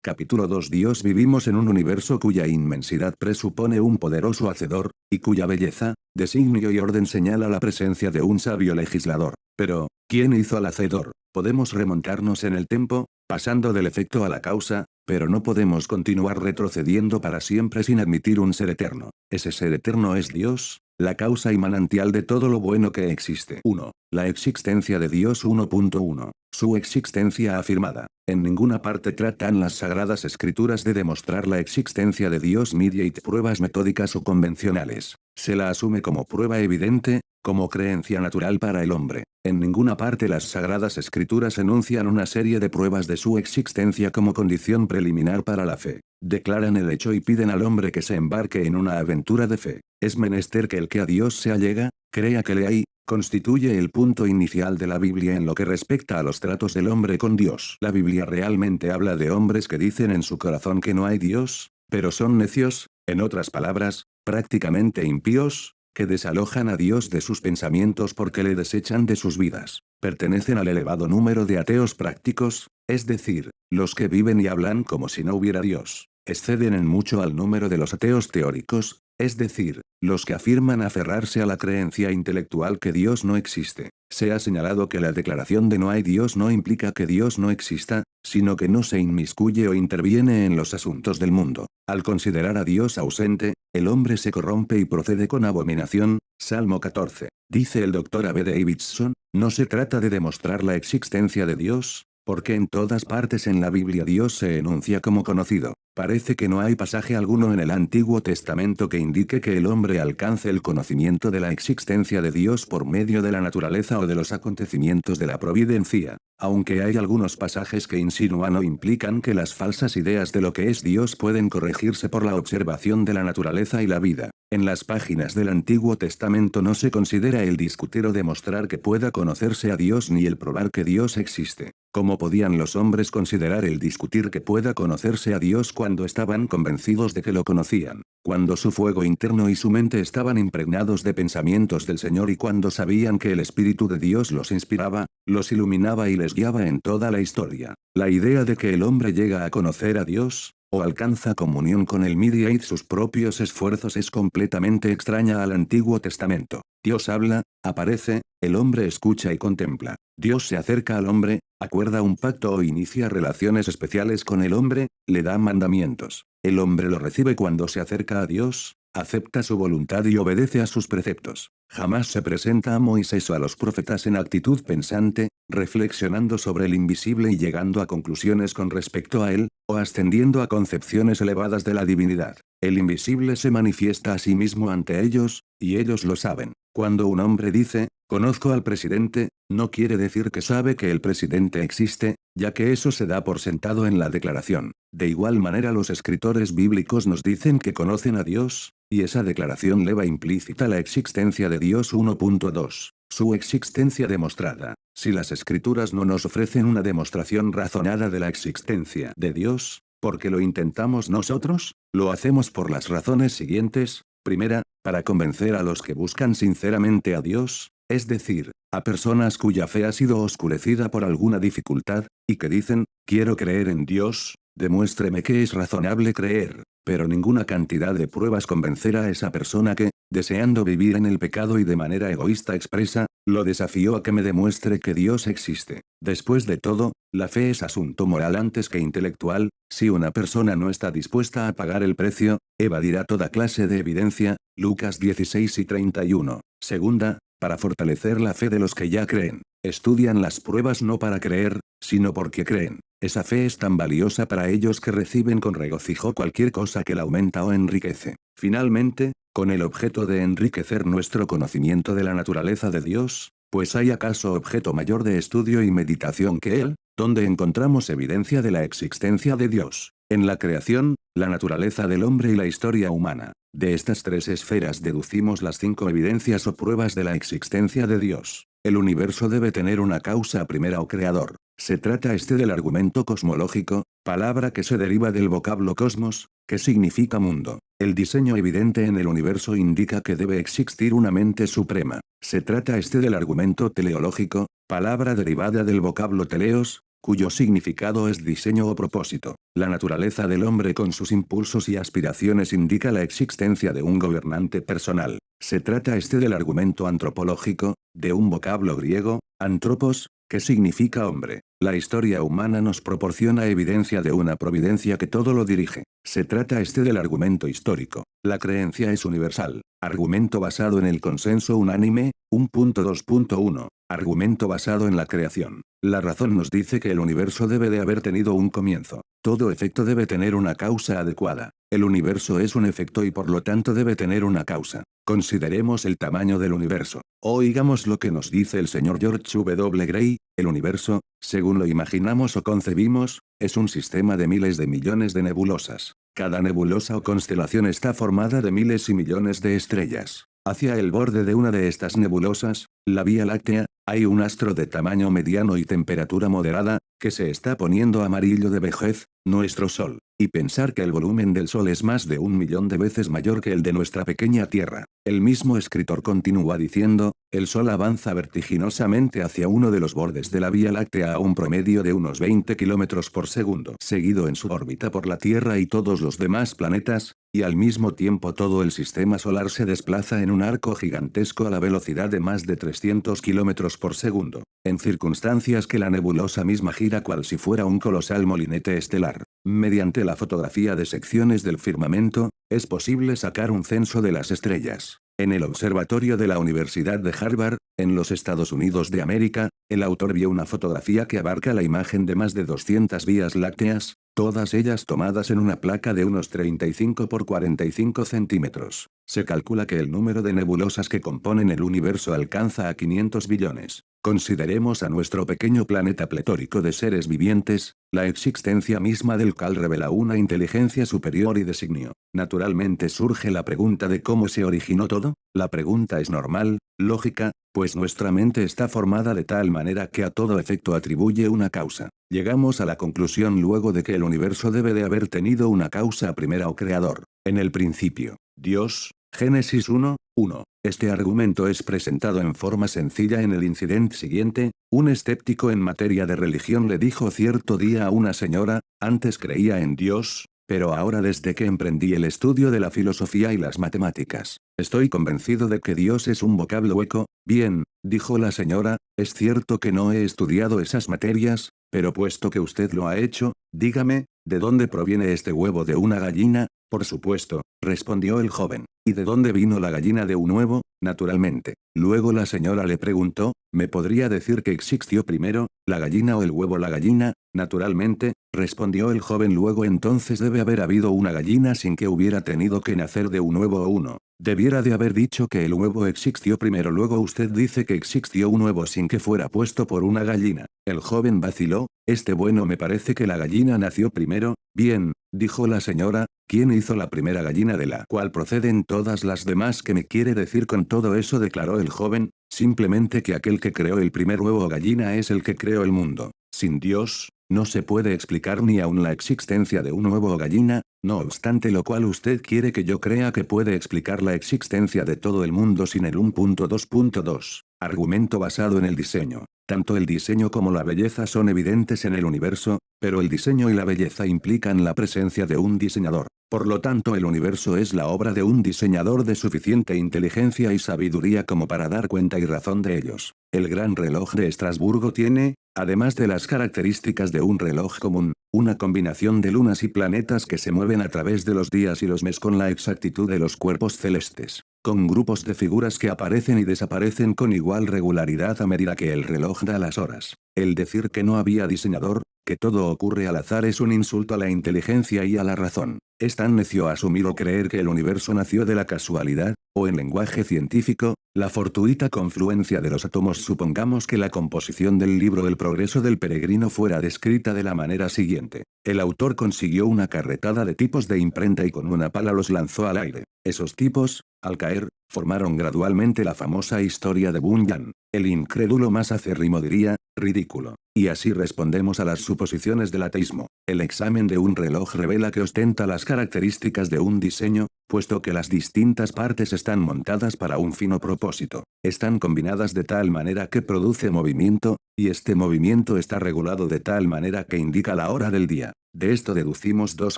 Capítulo 2. Dios. Vivimos en un universo cuya inmensidad presupone un poderoso hacedor, y cuya belleza, designio y orden señala la presencia de un sabio legislador. Pero, ¿quién hizo al hacedor? Podemos remontarnos en el tiempo, pasando del efecto a la causa, pero no podemos continuar retrocediendo para siempre sin admitir un ser eterno. Ese ser eterno es Dios, la causa y manantial de todo lo bueno que existe. 1. La existencia de Dios. 1.1. Su existencia afirmada. En ninguna parte tratan las sagradas escrituras de demostrar la existencia de Dios mediante pruebas metódicas o convencionales. Se la asume como prueba evidente, como creencia natural para el hombre. En ninguna parte las sagradas escrituras enuncian una serie de pruebas de su existencia como condición preliminar para la fe. Declaran el hecho y piden al hombre que se embarque en una aventura de fe. Es menester que el que a Dios se allega, crea que le hay, constituye el punto inicial de la Biblia en lo que respecta a los tratos del hombre con Dios. La Biblia realmente habla de hombres que dicen en su corazón que no hay Dios, pero son necios, en otras palabras, prácticamente impíos, que desalojan a Dios de sus pensamientos porque le desechan de sus vidas. Pertenecen al elevado número de ateos prácticos, es decir, los que viven y hablan como si no hubiera Dios. Exceden en mucho al número de los ateos teóricos, es decir, los que afirman aferrarse a la creencia intelectual que Dios no existe. Se ha señalado que la declaración de no hay Dios no implica que Dios no exista, sino que no se inmiscuye o interviene en los asuntos del mundo. Al considerar a Dios ausente, el hombre se corrompe y procede con abominación. Salmo 14. Dice el Dr. A. B. Davidson, no se trata de demostrar la existencia de Dios, porque en todas partes en la Biblia Dios se enuncia como conocido. Parece que no hay pasaje alguno en el Antiguo Testamento que indique que el hombre alcance el conocimiento de la existencia de Dios por medio de la naturaleza o de los acontecimientos de la providencia, aunque hay algunos pasajes que insinúan o implican que las falsas ideas de lo que es Dios pueden corregirse por la observación de la naturaleza y la vida. En las páginas del Antiguo Testamento no se considera el discutir o demostrar que pueda conocerse a Dios ni el probar que Dios existe. ¿Cómo podían los hombres considerar el discutir que pueda conocerse a Dios cuando estaban convencidos de que lo conocían? Cuando su fuego interno y su mente estaban impregnados de pensamientos del Señor y cuando sabían que el Espíritu de Dios los inspiraba, los iluminaba y les guiaba en toda la historia. La idea de que el hombre llega a conocer a Dios, o alcanza comunión con él mediante sus propios esfuerzos es completamente extraña al Antiguo Testamento. Dios habla, aparece, el hombre escucha y contempla. Dios se acerca al hombre, acuerda un pacto o inicia relaciones especiales con el hombre, le da mandamientos. El hombre lo recibe cuando se acerca a Dios, acepta su voluntad y obedece a sus preceptos. Jamás se presenta a Moisés o a los profetas en actitud pensante, reflexionando sobre el invisible y llegando a conclusiones con respecto a él, o ascendiendo a concepciones elevadas de la divinidad. El invisible se manifiesta a sí mismo ante ellos, y ellos lo saben. Cuando un hombre dice, conozco al presidente, no quiere decir que sabe que el presidente existe, ya que eso se da por sentado en la declaración. De igual manera los escritores bíblicos nos dicen que conocen a Dios, y esa declaración lleva implícita la existencia de Dios. 1.2. Su existencia demostrada. Si las escrituras no nos ofrecen una demostración razonada de la existencia de Dios, ¿por qué lo intentamos nosotros? Lo hacemos por las razones siguientes. Primera, para convencer a los que buscan sinceramente a Dios, es decir, a personas cuya fe ha sido oscurecida por alguna dificultad, y que dicen, quiero creer en Dios, demuéstreme que es razonable creer, pero ninguna cantidad de pruebas convencerá a esa persona que, deseando vivir en el pecado y de manera egoísta expresa, lo desafío a que me demuestre que Dios existe. Después de todo, la fe es asunto moral antes que intelectual. Si una persona no está dispuesta a pagar el precio, evadirá toda clase de evidencia. Lucas 16 y 31. Segunda, para fortalecer la fe de los que ya creen. Estudian las pruebas no para creer, sino porque creen. Esa fe es tan valiosa para ellos que reciben con regocijo cualquier cosa que la aumenta o enriquece. Finalmente, con el objeto de enriquecer nuestro conocimiento de la naturaleza de Dios, pues ¿hay acaso objeto mayor de estudio y meditación que él? ¿Dónde encontramos evidencia de la existencia de Dios? En la creación, la naturaleza del hombre y la historia humana. De estas tres esferas deducimos las 5 evidencias o pruebas de la existencia de Dios. El universo debe tener una causa primera o creador. Se trata del argumento cosmológico, palabra que se deriva del vocablo cosmos, que significa mundo. El diseño evidente en el universo indica que debe existir una mente suprema. Se trata del argumento teleológico, palabra derivada del vocablo teleos, cuyo significado es diseño o propósito. La naturaleza del hombre con sus impulsos y aspiraciones indica la existencia de un gobernante personal. Se trata del argumento antropológico, de un vocablo griego, antropos, que significa hombre. La historia humana nos proporciona evidencia de una providencia que todo lo dirige. Se trata del argumento histórico. La creencia es universal. Argumento basado en el consenso unánime, 1.2.1. Argumento basado en la creación. La razón nos dice que el universo debe de haber tenido un comienzo. Todo efecto debe tener una causa adecuada. El universo es un efecto y por lo tanto debe tener una causa. Consideremos el tamaño del universo. Oigamos lo que nos dice el señor George W. Gray: el universo, según lo imaginamos o concebimos, es un sistema de miles de millones de nebulosas. Cada nebulosa o constelación está formada de miles y millones de estrellas. Hacia el borde de una de estas nebulosas, la Vía Láctea, hay un astro de tamaño mediano y temperatura moderada, que se está poniendo amarillo de vejez, nuestro Sol. Y pensar que el volumen del Sol es más de 1.000.000 de veces mayor que el de nuestra pequeña Tierra. El mismo escritor continúa diciendo: el Sol avanza vertiginosamente hacia uno de los bordes de la Vía Láctea a un promedio de unos 20 kilómetros por segundo, seguido en su órbita por la Tierra y todos los demás planetas, y al mismo tiempo todo el sistema solar se desplaza en un arco gigantesco a la velocidad de más de 300 kilómetros por segundo, en circunstancias que la nebulosa misma gira cual si fuera un colosal molinete estelar. Mediante la fotografía de secciones del firmamento, es posible sacar un censo de las estrellas. En el observatorio de la Universidad de Harvard, en los Estados Unidos de América, el autor vio una fotografía que abarca la imagen de más de 200 vías lácteas, todas ellas tomadas en una placa de unos 35 por 45 centímetros. Se calcula que el número de nebulosas que componen el universo alcanza a 500 billones. Consideremos a nuestro pequeño planeta pletórico de seres vivientes, la existencia misma del cual revela una inteligencia superior y designio. Naturalmente surge la pregunta de cómo se originó todo. La pregunta es normal, lógica, pues nuestra mente está formada de tal manera que a todo efecto atribuye una causa. Llegamos a la conclusión luego de que el universo debe de haber tenido una causa primera o creador. En el principio, Dios, Génesis 1:1. Este argumento es presentado en forma sencilla en el incidente siguiente: un escéptico en materia de religión le dijo cierto día a una señora: antes creía en Dios, pero ahora desde que emprendí el estudio de la filosofía y las matemáticas, estoy convencido de que Dios es un vocablo hueco. Bien, dijo la señora, es cierto que no he estudiado esas materias, pero puesto que usted lo ha hecho, dígame, ¿de dónde proviene este huevo de una gallina? Por supuesto, respondió el joven. ¿Y de dónde vino la gallina de un huevo? Naturalmente. Luego la señora le preguntó: ¿me podría decir qué existió primero, la gallina o el huevo? La gallina, naturalmente, respondió el joven. Luego entonces debe haber habido una gallina sin que hubiera tenido que nacer de un huevo o uno. Debiera de haber dicho que el huevo existió primero. Luego usted dice que existió un huevo sin que fuera puesto por una gallina. El joven vaciló. Bueno, me parece que la gallina nació primero. Bien, dijo la señora, ¿quién hizo la primera gallina de la cual proceden todas las demás? ¿Qué me quiere decir con todo eso? Declaró el joven. Simplemente que aquel que creó el primer huevo o gallina es el que creó el mundo. Sin Dios, no se puede explicar ni aun la existencia de un huevo o gallina, no obstante lo cual usted quiere que yo crea que puede explicar la existencia de todo el mundo sin el 1.2.2. Argumento basado en el diseño. Tanto el diseño como la belleza son evidentes en el universo, pero el diseño y la belleza implican la presencia de un diseñador. Por lo tanto, el universo es la obra de un diseñador de suficiente inteligencia y sabiduría como para dar cuenta y razón de ellos. El gran reloj de Estrasburgo tiene, además de las características de un reloj común, una combinación de lunas y planetas que se mueven a través de los días y los meses con la exactitud de los cuerpos celestes, con grupos de figuras que aparecen y desaparecen con igual regularidad a medida que el reloj da las horas. El decir que no había diseñador, que todo ocurre al azar, es un insulto a la inteligencia y a la razón. Es tan necio asumir o creer que el universo nació de la casualidad, o en lenguaje científico, la fortuita confluencia de los átomos. Supongamos que la composición del libro El progreso del peregrino fuera descrita de la manera siguiente. El autor consiguió una carretada de tipos de imprenta y con una pala los lanzó al aire. Esos tipos, al caer, formaron gradualmente la famosa historia de Bunyan. El incrédulo más acérrimo diría: ridículo. y así respondemos a las suposiciones del ateísmo. El examen de un reloj revela que ostenta las características de un diseño, puesto que las distintas partes están montadas para un fino propósito. Están combinadas de tal manera que produce movimiento, y este movimiento está regulado de tal manera que indica la hora del día. De esto deducimos dos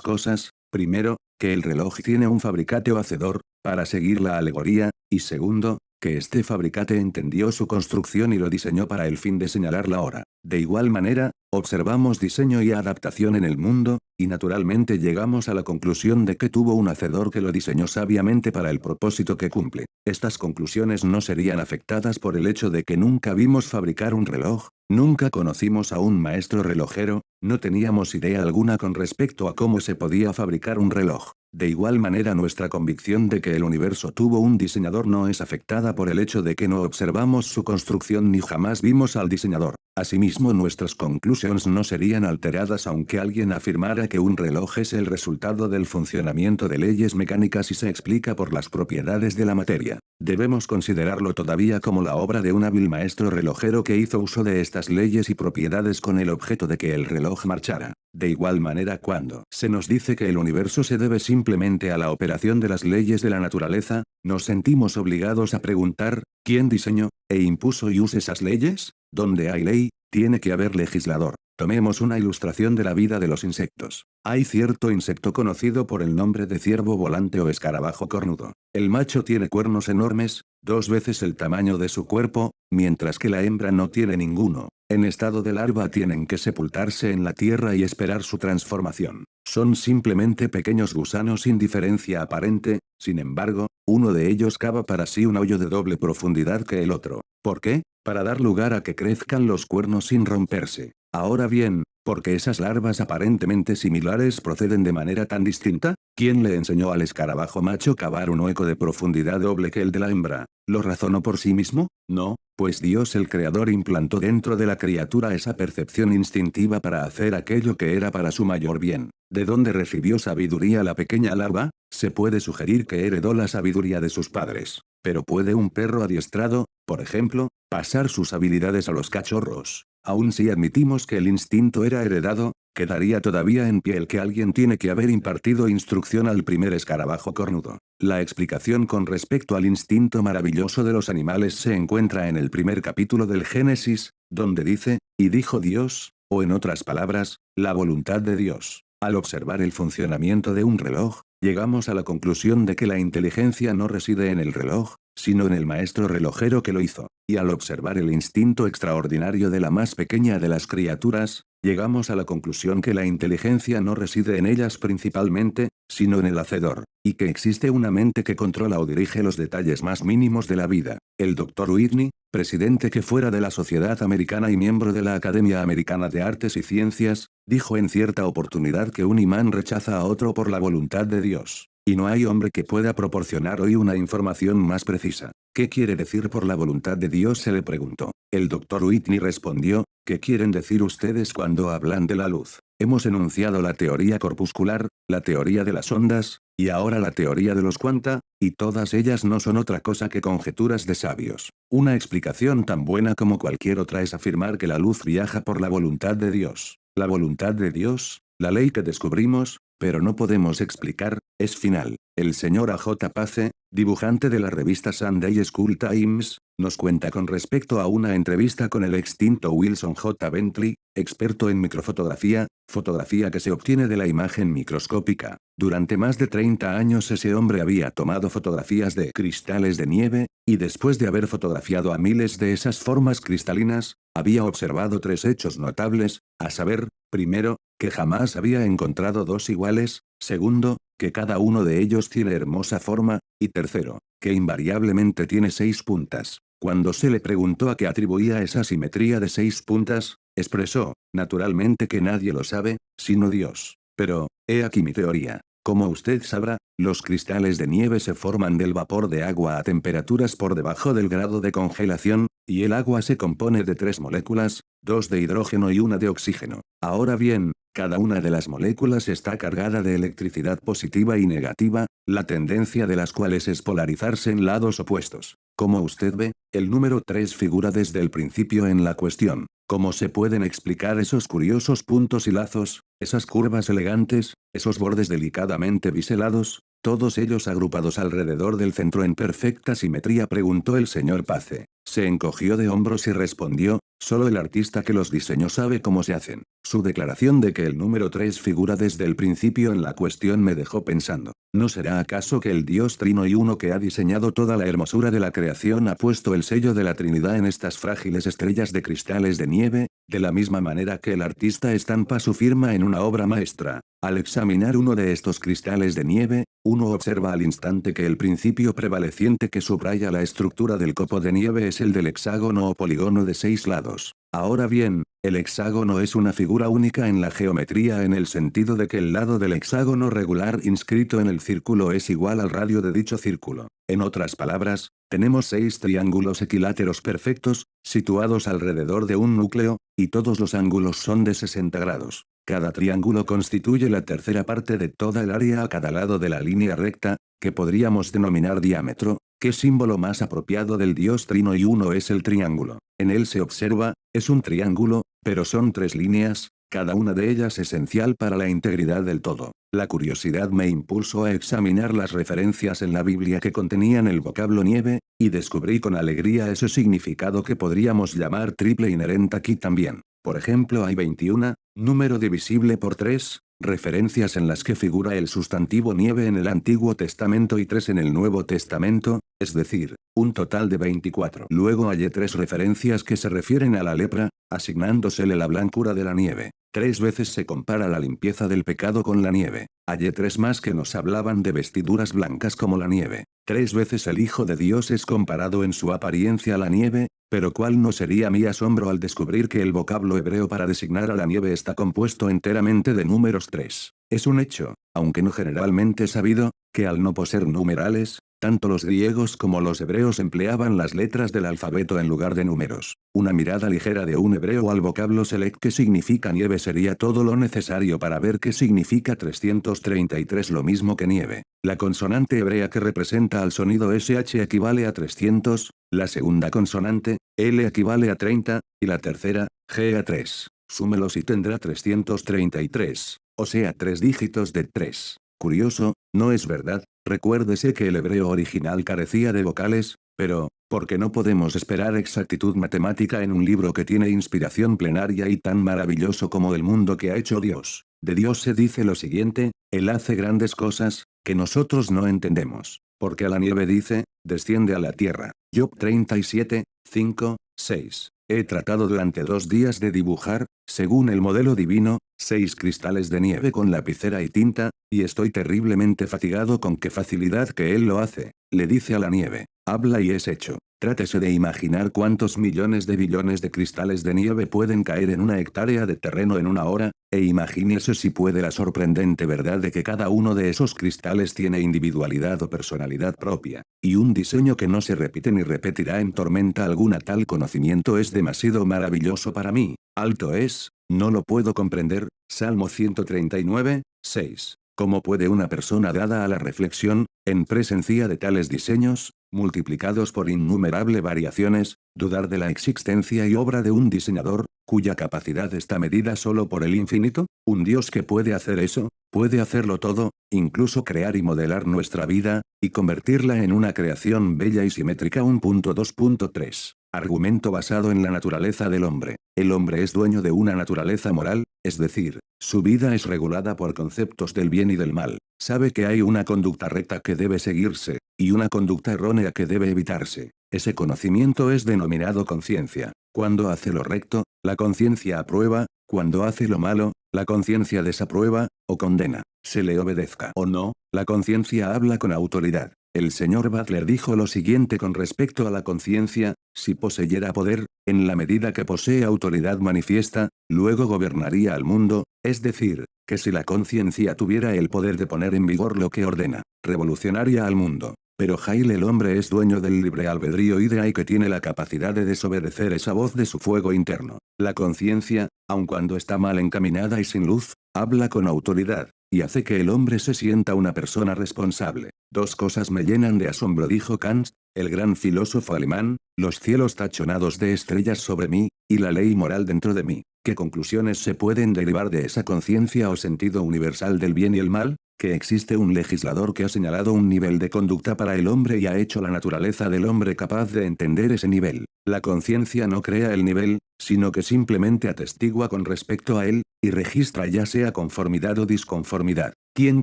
cosas: primero, que el reloj tiene un fabricante o hacedor, para seguir la alegoría, y segundo, que este fabricante entendió su construcción y lo diseñó para el fin de señalar la hora. De igual manera, observamos diseño y adaptación en el mundo, y naturalmente llegamos a la conclusión de que tuvo un hacedor que lo diseñó sabiamente para el propósito que cumple. Estas conclusiones no serían afectadas por el hecho de que nunca vimos fabricar un reloj, nunca conocimos a un maestro relojero, no teníamos idea alguna con respecto a cómo se podía fabricar un reloj. De igual manera, nuestra convicción de que el universo tuvo un diseñador no es afectada por el hecho de que no observamos su construcción ni jamás vimos al diseñador. Asimismo, nuestras conclusiones no serían alteradas aunque alguien afirmara que un reloj es el resultado del funcionamiento de leyes mecánicas y se explica por las propiedades de la materia. Debemos considerarlo todavía como la obra de un hábil maestro relojero que hizo uso de estas leyes y propiedades con el objeto de que el reloj marchara. De igual manera, cuando se nos dice que el universo se debe simplemente a la operación de las leyes de la naturaleza, nos sentimos obligados a preguntar, ¿quién diseñó e impuso y usa esas leyes? Donde hay ley, tiene que haber legislador. Tomemos una ilustración de la vida de los insectos. Hay cierto insecto conocido por el nombre de ciervo volante o escarabajo cornudo. El macho tiene cuernos enormes, 2 veces el tamaño de su cuerpo, mientras que la hembra no tiene ninguno. En estado de larva tienen que sepultarse en la tierra y esperar su transformación. Son simplemente pequeños gusanos sin diferencia aparente, sin embargo, uno de ellos cava para sí un hoyo de doble profundidad que el otro. ¿Por qué? Para dar lugar a que crezcan los cuernos sin romperse. Ahora bien, ¿por qué esas larvas aparentemente similares proceden de manera tan distinta? ¿Quién le enseñó al escarabajo macho cavar un hueco de profundidad doble que el de la hembra? ¿Lo razonó por sí mismo? No, pues Dios el Creador implantó dentro de la criatura esa percepción instintiva para hacer aquello que era para su mayor bien. ¿De dónde recibió sabiduría la pequeña larva? Se puede sugerir que heredó la sabiduría de sus padres. Pero ¿puede un perro adiestrado, por ejemplo, pasar sus habilidades a los cachorros? Aun si admitimos que el instinto era heredado, quedaría todavía en pie el que alguien tiene que haber impartido instrucción al primer escarabajo cornudo. La explicación con respecto al instinto maravilloso de los animales se encuentra en el primer capítulo del Génesis, donde dice, y dijo Dios, o en otras palabras, la voluntad de Dios. Al observar el funcionamiento de un reloj, llegamos a la conclusión de que la inteligencia no reside en el reloj, sino en el maestro relojero que lo hizo. Y al observar el instinto extraordinario de la más pequeña de las criaturas, llegamos a la conclusión que la inteligencia no reside en ellas principalmente, sino en el hacedor, y que existe una mente que controla o dirige los detalles más mínimos de la vida. El Dr. Whitney, presidente que fuera de la Sociedad Americana y miembro de la Academia Americana de Artes y Ciencias, dijo en cierta oportunidad que un imán rechaza a otro por la voluntad de Dios. Y no hay hombre que pueda proporcionar hoy una información más precisa. ¿Qué quiere decir por la voluntad de Dios?, se le preguntó. El Dr. Whitney respondió, ¿qué quieren decir ustedes cuando hablan de la luz? Hemos enunciado la teoría corpuscular, la teoría de las ondas, y ahora la teoría de los cuanta, y todas ellas no son otra cosa que conjeturas de sabios. Una explicación tan buena como cualquier otra es afirmar que la luz viaja por la voluntad de Dios. La voluntad de Dios, la ley que descubrimos, pero no podemos explicar, es final. El señor A.J. Pace, dibujante de la revista Sunday School Times, nos cuenta con respecto a una entrevista con el extinto Wilson J. Bentley, experto en microfotografía, fotografía que se obtiene de la imagen microscópica. Durante más de 30 años ese hombre había tomado fotografías de cristales de nieve, y después de haber fotografiado a miles de esas formas cristalinas, había observado 3 hechos notables, a saber, primero, que jamás había encontrado dos iguales, segundo, que cada uno de ellos tiene hermosa forma, y tercero, que invariablemente tiene 6 puntas. Cuando se le preguntó a qué atribuía esa simetría de 6 puntas, expresó, naturalmente que nadie lo sabe, sino Dios. Pero, he aquí mi teoría. Como usted sabrá, los cristales de nieve se forman del vapor de agua a temperaturas por debajo del grado de congelación, y el agua se compone de 3 moléculas, 2 de hidrógeno y una de oxígeno. Ahora bien, cada una de las moléculas está cargada de electricidad positiva y negativa, la tendencia de las cuales es polarizarse en lados opuestos. Como usted ve, El número 3 figura desde el principio en la cuestión. ¿Cómo se pueden explicar esos curiosos puntos y lazos, esas curvas elegantes, esos bordes delicadamente biselados, todos ellos agrupados alrededor del centro en perfecta simetría?, preguntó el señor Pace. Se encogió de hombros y respondió, solo el artista que los diseñó sabe cómo se hacen. Su declaración de que el número 3 figura desde el principio en la cuestión me dejó pensando. ¿No será acaso que el Dios Trino y Uno que ha diseñado toda la hermosura de la creación ha puesto el sello de la Trinidad en estas frágiles estrellas de cristales de nieve, de la misma manera que el artista estampa su firma en una obra maestra? Al examinar uno de estos cristales de nieve, uno observa al instante que el principio prevaleciente que subraya la estructura del copo de nieve es el del hexágono o polígono de 6 lados. Ahora bien, el hexágono es una figura única en la geometría en el sentido de que el lado del hexágono regular inscrito en el círculo es igual al radio de dicho círculo. En otras palabras, tenemos 6 triángulos equiláteros perfectos, situados alrededor de un núcleo, y todos los ángulos son de 60 grados. Cada triángulo constituye la tercera parte de toda el área a cada lado de la línea recta, que podríamos denominar diámetro. ¿Qué símbolo más apropiado del Dios Trino y Uno es el triángulo? En él se observa, es un triángulo, pero son 3 líneas, cada una de ellas esencial para la integridad del todo. La curiosidad me impulsó a examinar las referencias en la Biblia que contenían el vocablo nieve, y descubrí con alegría ese significado que podríamos llamar triple inherente aquí también. Por ejemplo, hay 21, número divisible por 3, referencias en las que figura el sustantivo nieve en el Antiguo Testamento y 3 en el Nuevo Testamento, es decir, un total de 24. Luego hay 3 referencias que se refieren a la lepra, asignándosele la blancura de la nieve. 3 veces se compara la limpieza del pecado con la nieve. Hay 3 más que nos hablaban de vestiduras blancas como la nieve. 3 veces el Hijo de Dios es comparado en su apariencia a la nieve, pero ¿cuál no sería mi asombro al descubrir que el vocablo hebreo para designar a la nieve está compuesto enteramente de números 3? Es un hecho, aunque no generalmente sabido, que al no poseer numerales, tanto los griegos como los hebreos empleaban las letras del alfabeto en lugar de números. Una mirada ligera de un hebreo al vocablo select que significa nieve sería todo lo necesario para ver qué significa 333, lo mismo que nieve. La consonante hebrea que representa al sonido SH equivale a 300, la segunda consonante, L equivale a 30, y la tercera, G a 3. Súmelos y tendrá 333, o sea 3 dígitos de 3. Curioso, ¿no es verdad? Recuérdese que el hebreo original carecía de vocales, pero, ¿por qué no podemos esperar exactitud matemática en un libro que tiene inspiración plenaria y tan maravilloso como el mundo que ha hecho Dios? De Dios se dice lo siguiente: Él hace grandes cosas, que nosotros no entendemos. Porque a la nieve dice, desciende a la tierra. Job 37, 5, 6. He tratado durante 2 días de dibujar, según el modelo divino, 6 cristales de nieve con lapicera y tinta, y estoy terriblemente fatigado con qué facilidad que él lo hace. Le dice a la nieve, habla y es hecho. Trátese de imaginar cuántos millones de billones de cristales de nieve pueden caer en una hectárea de terreno en una hora, e imagínese si puede la sorprendente verdad de que cada uno de esos cristales tiene individualidad o personalidad propia, y un diseño que no se repite ni repetirá en tormenta alguna. Tal conocimiento es demasiado maravilloso para mí, alto es, no lo puedo comprender. Salmo 139, 6. ¿Cómo puede una persona dada a la reflexión, en presencia de tales diseños, multiplicados por innumerables variaciones, dudar de la existencia y obra de un diseñador, cuya capacidad está medida solo por el infinito? Un Dios que puede hacer eso, puede hacerlo todo, incluso crear y modelar nuestra vida, y convertirla en una creación bella y simétrica. 1.2.3. Argumento basado en la naturaleza del hombre. El hombre es dueño de una naturaleza moral, es decir, su vida es regulada por conceptos del bien y del mal. Sabe que hay una conducta recta que debe seguirse, y una conducta errónea que debe evitarse. Ese conocimiento es denominado conciencia. Cuando hace lo recto, la conciencia aprueba; cuando hace lo malo, la conciencia desaprueba, o condena. Se le obedezca o no, la conciencia habla con autoridad. El señor Butler dijo lo siguiente con respecto a la conciencia: si poseyera poder, en la medida que posee autoridad manifiesta, luego gobernaría al mundo, es decir, que si la conciencia tuviera el poder de poner en vigor lo que ordena, revolucionaría al mundo. Pero Jail, el hombre es dueño del libre albedrío y de ahí que tiene la capacidad de desobedecer esa voz de su fuego interno. La conciencia, aun cuando está mal encaminada y sin luz, habla con autoridad. y hace que el hombre se sienta una persona responsable. Dos cosas me llenan de asombro, dijo Kant, el gran filósofo alemán: los cielos tachonados de estrellas sobre mí, y la ley moral dentro de mí. ¿Qué conclusiones se pueden derivar de esa conciencia o sentido universal del bien y el mal? Que existe un legislador que ha señalado un nivel de conducta para el hombre y ha hecho la naturaleza del hombre capaz de entender ese nivel. La conciencia no crea el nivel, sino que simplemente atestigua con respecto a él, y registra ya sea conformidad o disconformidad. ¿Quién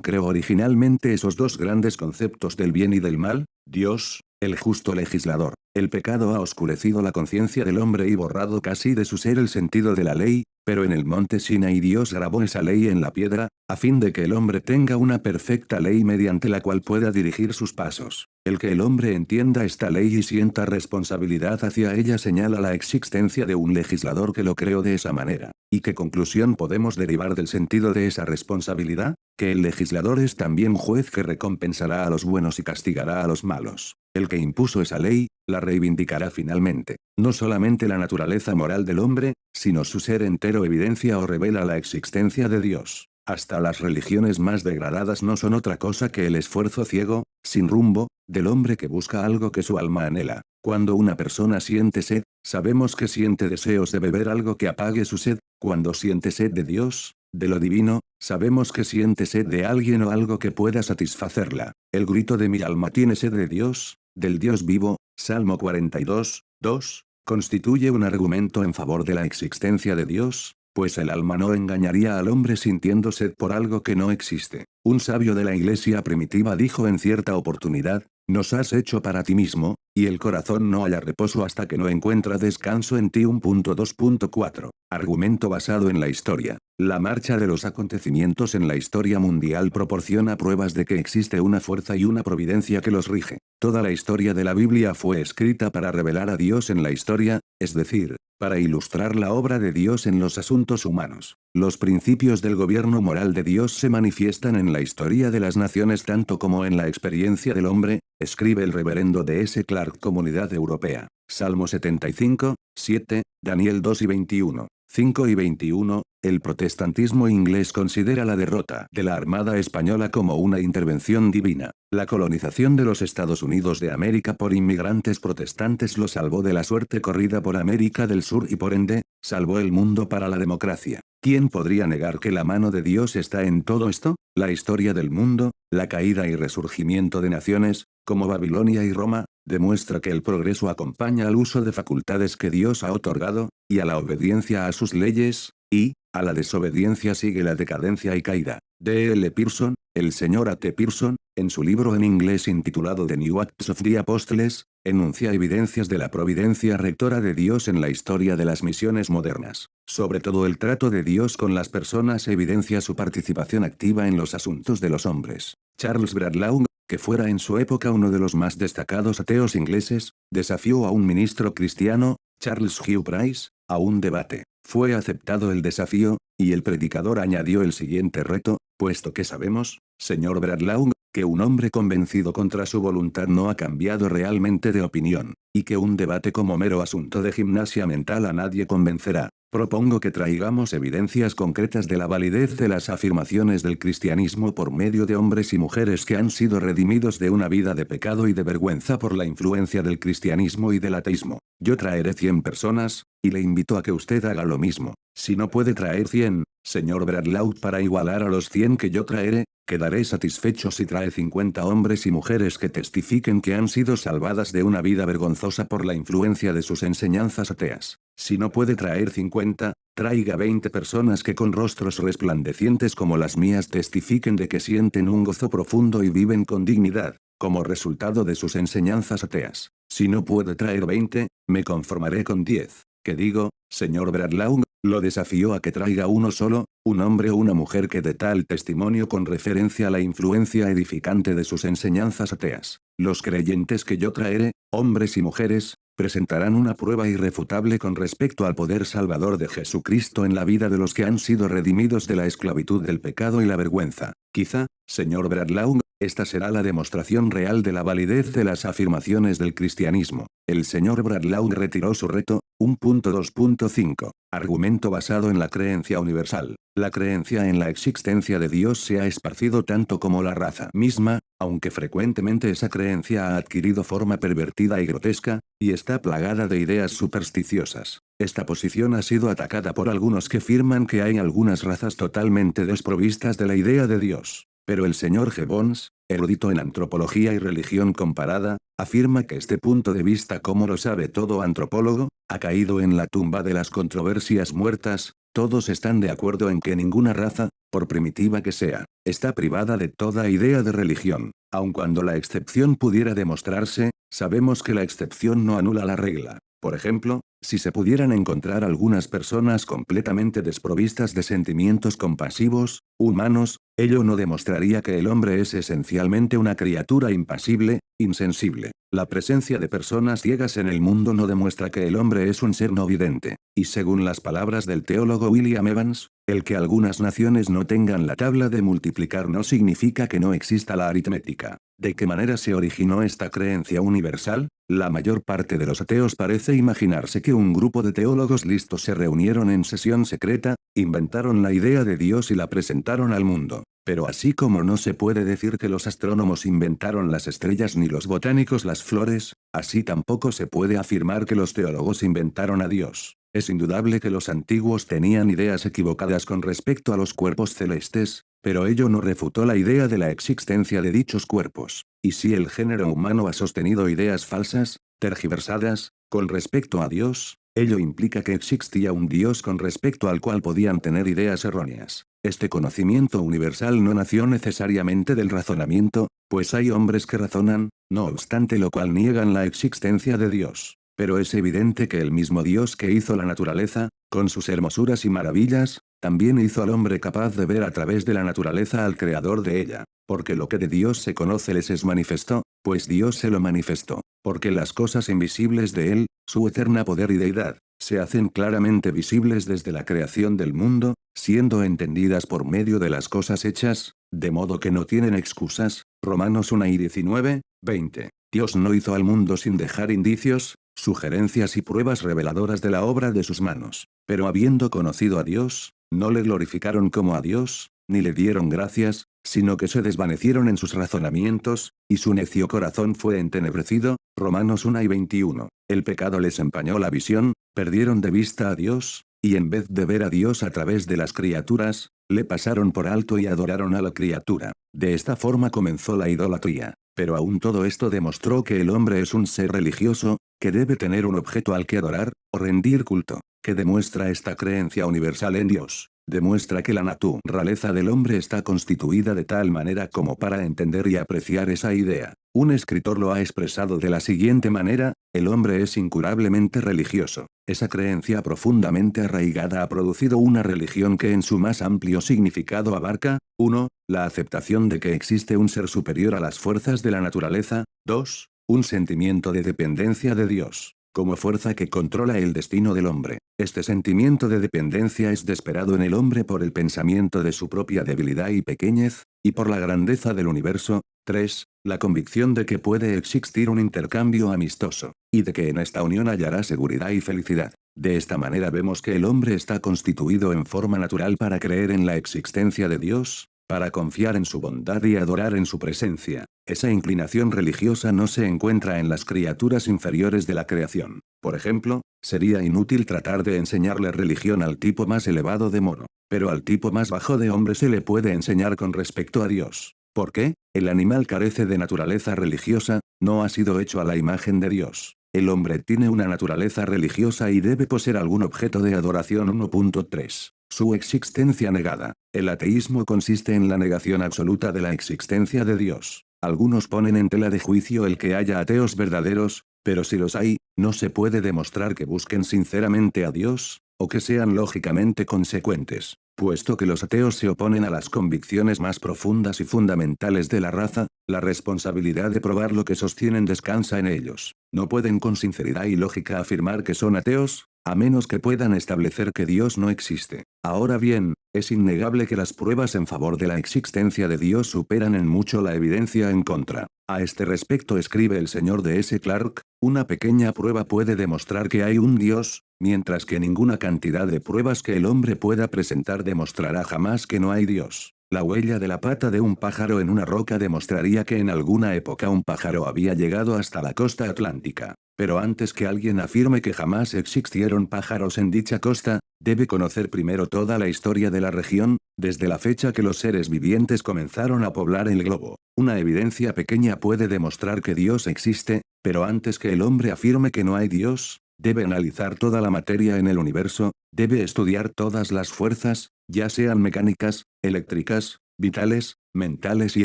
creó originalmente esos dos grandes conceptos del bien y del mal? Dios, el justo legislador. El pecado ha oscurecido la conciencia del hombre y borrado casi de su ser el sentido de la ley, pero en el monte Sinaí Dios grabó esa ley en la piedra, a fin de que el hombre tenga una perfecta ley mediante la cual pueda dirigir sus pasos. El que el hombre entienda esta ley y sienta responsabilidad hacia ella señala la existencia de un legislador que lo creó de esa manera. ¿Y qué conclusión podemos derivar del sentido de esa responsabilidad? Que el legislador es también juez que recompensará a los buenos y castigará a los malos. El que impuso esa ley, la reivindicará finalmente. No solamente la naturaleza moral del hombre, sino su ser entero evidencia o revela la existencia de Dios. Hasta las religiones más degradadas no son otra cosa que el esfuerzo ciego, sin rumbo, del hombre que busca algo que su alma anhela. Cuando una persona siente sed, sabemos que siente deseos de beber algo que apague su sed. Cuando siente sed de Dios, de lo divino, sabemos que siente sed de alguien o algo que pueda satisfacerla. El grito de mi alma tiene sed de Dios, del Dios vivo, Salmo 42, 2, constituye un argumento en favor de la existencia de Dios, pues el alma no engañaría al hombre sintiendo sed por algo que no existe. Un sabio de la iglesia primitiva dijo en cierta oportunidad: nos has hecho para ti mismo, y el corazón no halla reposo hasta que no encuentra descanso en ti. 1.2.4. Argumento basado en la historia. La marcha de los acontecimientos en la historia mundial proporciona pruebas de que existe una fuerza y una providencia que los rige. Toda la historia de la Biblia fue escrita para revelar a Dios en la historia, es decir, para ilustrar la obra de Dios en los asuntos humanos. Los principios del gobierno moral de Dios se manifiestan en la historia de las naciones tanto como en la experiencia del hombre, escribe el reverendo D.S. Clark, Comunidad Europea. Salmo 75, 7, Daniel 2 y 21. 5 y 21, el protestantismo inglés considera la derrota de la Armada Española como una intervención divina. La colonización de los Estados Unidos de América por inmigrantes protestantes lo salvó de la suerte corrida por América del Sur y por ende, salvó el mundo para la democracia. ¿Quién podría negar que la mano de Dios está en todo esto? La historia del mundo, la caída y resurgimiento de naciones, como Babilonia y Roma, demuestra que el progreso acompaña al uso de facultades que Dios ha otorgado, y a la obediencia a sus leyes, y, a la desobediencia sigue la decadencia y caída. D. L. Pearson, el Sr. A. T. Pearson, en su libro en inglés intitulado The New Acts of the Apostles, enuncia evidencias de la providencia rectora de Dios en la historia de las misiones modernas. Sobre todo el trato de Dios con las personas evidencia su participación activa en los asuntos de los hombres. Charles Bradlaugh, que fuera en su época uno de los más destacados ateos ingleses, desafió a un ministro cristiano, Charles Hugh Price, a un debate. Fue aceptado el desafío, y el predicador añadió el siguiente reto: puesto que sabemos, señor Bradlaugh, que un hombre convencido contra su voluntad no ha cambiado realmente de opinión, y que un debate como mero asunto de gimnasia mental a nadie convencerá, propongo que traigamos evidencias concretas de la validez de las afirmaciones del cristianismo por medio de hombres y mujeres que han sido redimidos de una vida de pecado y de vergüenza por la influencia del cristianismo y del ateísmo. Yo traeré 100 personas, y le invito a que usted haga lo mismo. Si no puede traer 100, señor Bradlaugh, para igualar a los 100 que yo traeré, quedaré satisfecho si trae 50 hombres y mujeres que testifiquen que han sido salvadas de una vida vergonzosa por la influencia de sus enseñanzas ateas. Si no puede traer 50, traiga 20 personas que con rostros resplandecientes como las mías testifiquen de que sienten un gozo profundo y viven con dignidad, como resultado de sus enseñanzas ateas. Si no puede traer 20, me conformaré con 10. ¿Qué digo, señor Bradlaugh? Lo desafío a que traiga uno solo, un hombre o una mujer que dé tal testimonio con referencia a la influencia edificante de sus enseñanzas ateas. Los creyentes que yo traeré, hombres y mujeres, presentarán una prueba irrefutable con respecto al poder salvador de Jesucristo en la vida de los que han sido redimidos de la esclavitud del pecado y la vergüenza. Quizá, señor Bradlaugh, Esta será la demostración real de la validez de las afirmaciones del cristianismo. El señor Bradlaugh retiró su reto. 1.2.5. Argumento basado en la creencia universal. La creencia en la existencia de Dios se ha esparcido tanto como la raza misma, aunque frecuentemente esa creencia ha adquirido forma pervertida y grotesca, y está plagada de ideas supersticiosas. Esta posición ha sido atacada por algunos que afirman que hay algunas razas totalmente desprovistas de la idea de Dios. Pero el señor Gibbons, erudito en antropología y religión comparada, afirma que este punto de vista, como lo sabe todo antropólogo, ha caído en la tumba de las controversias muertas. Todos están de acuerdo en que ninguna raza, por primitiva que sea, está privada de toda idea de religión. Aun cuando la excepción pudiera demostrarse, sabemos que la excepción no anula la regla. Por ejemplo, si se pudieran encontrar algunas personas completamente desprovistas de sentimientos compasivos, humanos, ello no demostraría que el hombre es esencialmente una criatura impasible, insensible. La presencia de personas ciegas en el mundo no demuestra que el hombre es un ser no vidente, y según las palabras del teólogo William Evans, el que algunas naciones no tengan la tabla de multiplicar no significa que no exista la aritmética. ¿De qué manera se originó esta creencia universal? La mayor parte de los ateos parece imaginarse que un grupo de teólogos listos se reunieron en sesión secreta, inventaron la idea de Dios y la presentaron al mundo. Pero así como no se puede decir que los astrónomos inventaron las estrellas ni los botánicos las flores, así tampoco se puede afirmar que los teólogos inventaron a Dios. Es indudable que los antiguos tenían ideas equivocadas con respecto a los cuerpos celestes, pero ello no refutó la idea de la existencia de dichos cuerpos. Y si el género humano ha sostenido ideas falsas, tergiversadas, con respecto a Dios, ello implica que existía un Dios con respecto al cual podían tener ideas erróneas. Este conocimiento universal no nació necesariamente del razonamiento, pues hay hombres que razonan, no obstante lo cual niegan la existencia de Dios. Pero es evidente que el mismo Dios que hizo la naturaleza, con sus hermosuras y maravillas, también hizo al hombre capaz de ver a través de la naturaleza al creador de ella. Porque lo que de Dios se conoce les es manifiesto, pues Dios se lo manifestó. Porque las cosas invisibles de Él, su eterna poder y deidad, se hacen claramente visibles desde la creación del mundo, siendo entendidas por medio de las cosas hechas, de modo que no tienen excusas. Romanos 1 y 19, 20. Dios no hizo al mundo sin dejar indicios, sugerencias y pruebas reveladoras de la obra de sus manos. Pero habiendo conocido a Dios, no le glorificaron como a Dios, ni le dieron gracias, sino que se desvanecieron en sus razonamientos, y su necio corazón fue entenebrecido. Romanos 1 y 21. El pecado les empañó la visión, perdieron de vista a Dios, y en vez de ver a Dios a través de las criaturas, le pasaron por alto y adoraron a la criatura. De esta forma comenzó la idolatría. Pero aún todo esto demostró que el hombre es un ser religioso, que debe tener un objeto al que adorar, o rendir culto. Que demuestra esta creencia universal en Dios. Demuestra que la naturaleza del hombre está constituida de tal manera como para entender y apreciar esa idea. Un escritor lo ha expresado de la siguiente manera: el hombre es incurablemente religioso. Esa creencia profundamente arraigada ha producido una religión que en su más amplio significado abarca: 1. La aceptación de que existe un ser superior a las fuerzas de la naturaleza. 2. Un sentimiento de dependencia de Dios, como fuerza que controla el destino del hombre. Este sentimiento de dependencia es desesperado en el hombre por el pensamiento de su propia debilidad y pequeñez, y por la grandeza del universo. 3. La convicción de que puede existir un intercambio amistoso, y de que en esta unión hallará seguridad y felicidad. De esta manera vemos que el hombre está constituido en forma natural para creer en la existencia de Dios, para confiar en su bondad y adorar en su presencia. Esa inclinación religiosa no se encuentra en las criaturas inferiores de la creación. Por ejemplo, sería inútil tratar de enseñarle religión al tipo más elevado de mono, pero al tipo más bajo de hombre se le puede enseñar con respecto a Dios. ¿Por qué? El animal carece de naturaleza religiosa, no ha sido hecho a la imagen de Dios. El hombre tiene una naturaleza religiosa y debe poseer algún objeto de adoración. 1.3. Su existencia negada. El ateísmo consiste en la negación absoluta de la existencia de Dios. Algunos ponen en tela de juicio el que haya ateos verdaderos, pero si los hay, no se puede demostrar que busquen sinceramente a Dios, o que sean lógicamente consecuentes. Puesto que los ateos se oponen a las convicciones más profundas y fundamentales de la raza, la responsabilidad de probar lo que sostienen descansa en ellos. No pueden con sinceridad y lógica afirmar que son ateos, a menos que puedan establecer que Dios no existe. Ahora bien, Es innegable que las pruebas en favor de la existencia de Dios superan en mucho la evidencia en contra. A este respecto escribe el señor D. S. Clark, una pequeña prueba puede demostrar que hay un Dios, mientras que ninguna cantidad de pruebas que el hombre pueda presentar demostrará jamás que no hay Dios. La huella de la pata de un pájaro en una roca demostraría que en alguna época un pájaro había llegado hasta la costa atlántica. Pero antes que alguien afirme que jamás existieron pájaros en dicha costa, debe conocer primero toda la historia de la región, desde la fecha que los seres vivientes comenzaron a poblar el globo. Una evidencia pequeña puede demostrar que Dios existe, pero antes que el hombre afirme que no hay Dios, debe analizar toda la materia en el universo, debe estudiar todas las fuerzas, ya sean mecánicas, eléctricas, vitales, mentales y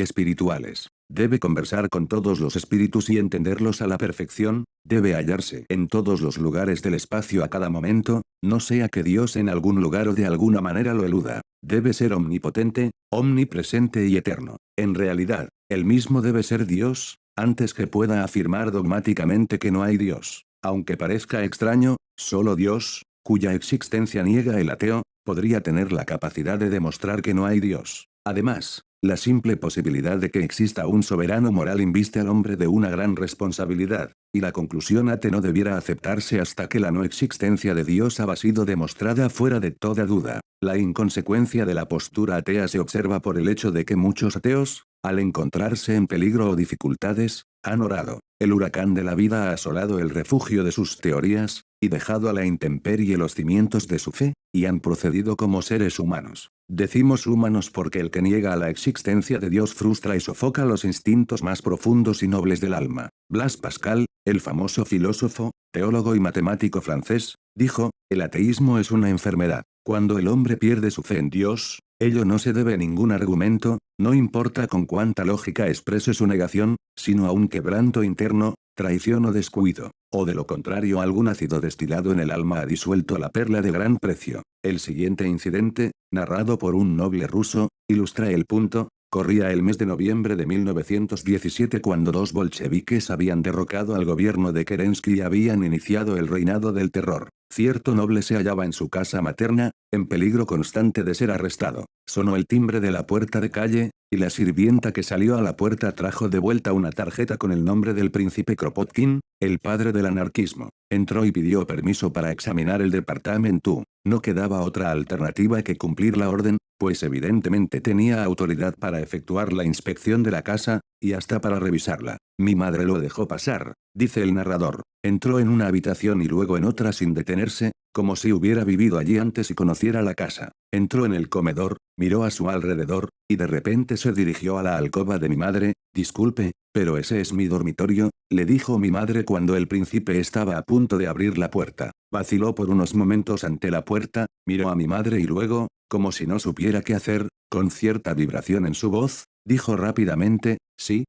espirituales. Debe conversar con todos los espíritus y entenderlos a la perfección, debe hallarse en todos los lugares del espacio a cada momento, no sea que Dios en algún lugar o de alguna manera lo eluda. Debe ser omnipotente, omnipresente y eterno. En realidad, él mismo debe ser Dios, antes que pueda afirmar dogmáticamente que no hay Dios. Aunque parezca extraño, solo Dios, cuya existencia niega el ateo, podría tener la capacidad de demostrar que no hay Dios. Además, la simple posibilidad de que exista un soberano moral inviste al hombre de una gran responsabilidad, y la conclusión atea no debiera aceptarse hasta que la no existencia de Dios haya sido demostrada fuera de toda duda. La inconsecuencia de la postura atea se observa por el hecho de que muchos ateos, al encontrarse en peligro o dificultades, han orado. El huracán de la vida ha asolado el refugio de sus teorías, y dejado a la intemperie los cimientos de su fe, y han procedido como seres humanos. Decimos humanos porque el que niega a la existencia de Dios frustra y sofoca los instintos más profundos y nobles del alma. Blaise Pascal, el famoso filósofo, teólogo y matemático francés, dijo, el ateísmo es una enfermedad. Cuando el hombre pierde su fe en Dios, ello no se debe a ningún argumento, no importa con cuánta lógica exprese su negación, sino a un quebranto interno, traición o descuido, o de lo contrario algún ácido destilado en el alma ha disuelto la perla de gran precio. El siguiente incidente, narrado por un noble ruso, ilustra el punto. Corría el mes de noviembre de 1917 cuando dos bolcheviques habían derrocado al gobierno de Kerensky y habían iniciado el reinado del terror. Cierto noble se hallaba en su casa materna, en peligro constante de ser arrestado. Sonó el timbre de la puerta de calle, y la sirvienta que salió a la puerta trajo de vuelta una tarjeta con el nombre del príncipe Kropotkin, el padre del anarquismo. Entró y pidió permiso para examinar el departamento. No quedaba otra alternativa que cumplir la orden, pues evidentemente tenía autoridad para efectuar la inspección de la casa, y hasta para revisarla. Mi madre lo dejó pasar, dice el narrador. Entró en una habitación y luego en otra sin detenerse, como si hubiera vivido allí antes y conociera la casa. Entró en el comedor, miró a su alrededor, y de repente se dirigió a la alcoba de mi madre. Disculpe, pero ese es mi dormitorio, le dijo mi madre cuando el príncipe estaba a punto de abrir la puerta. Vaciló por unos momentos ante la puerta, miró a mi madre y luego, como si no supiera qué hacer, con cierta vibración en su voz, dijo rápidamente, sí,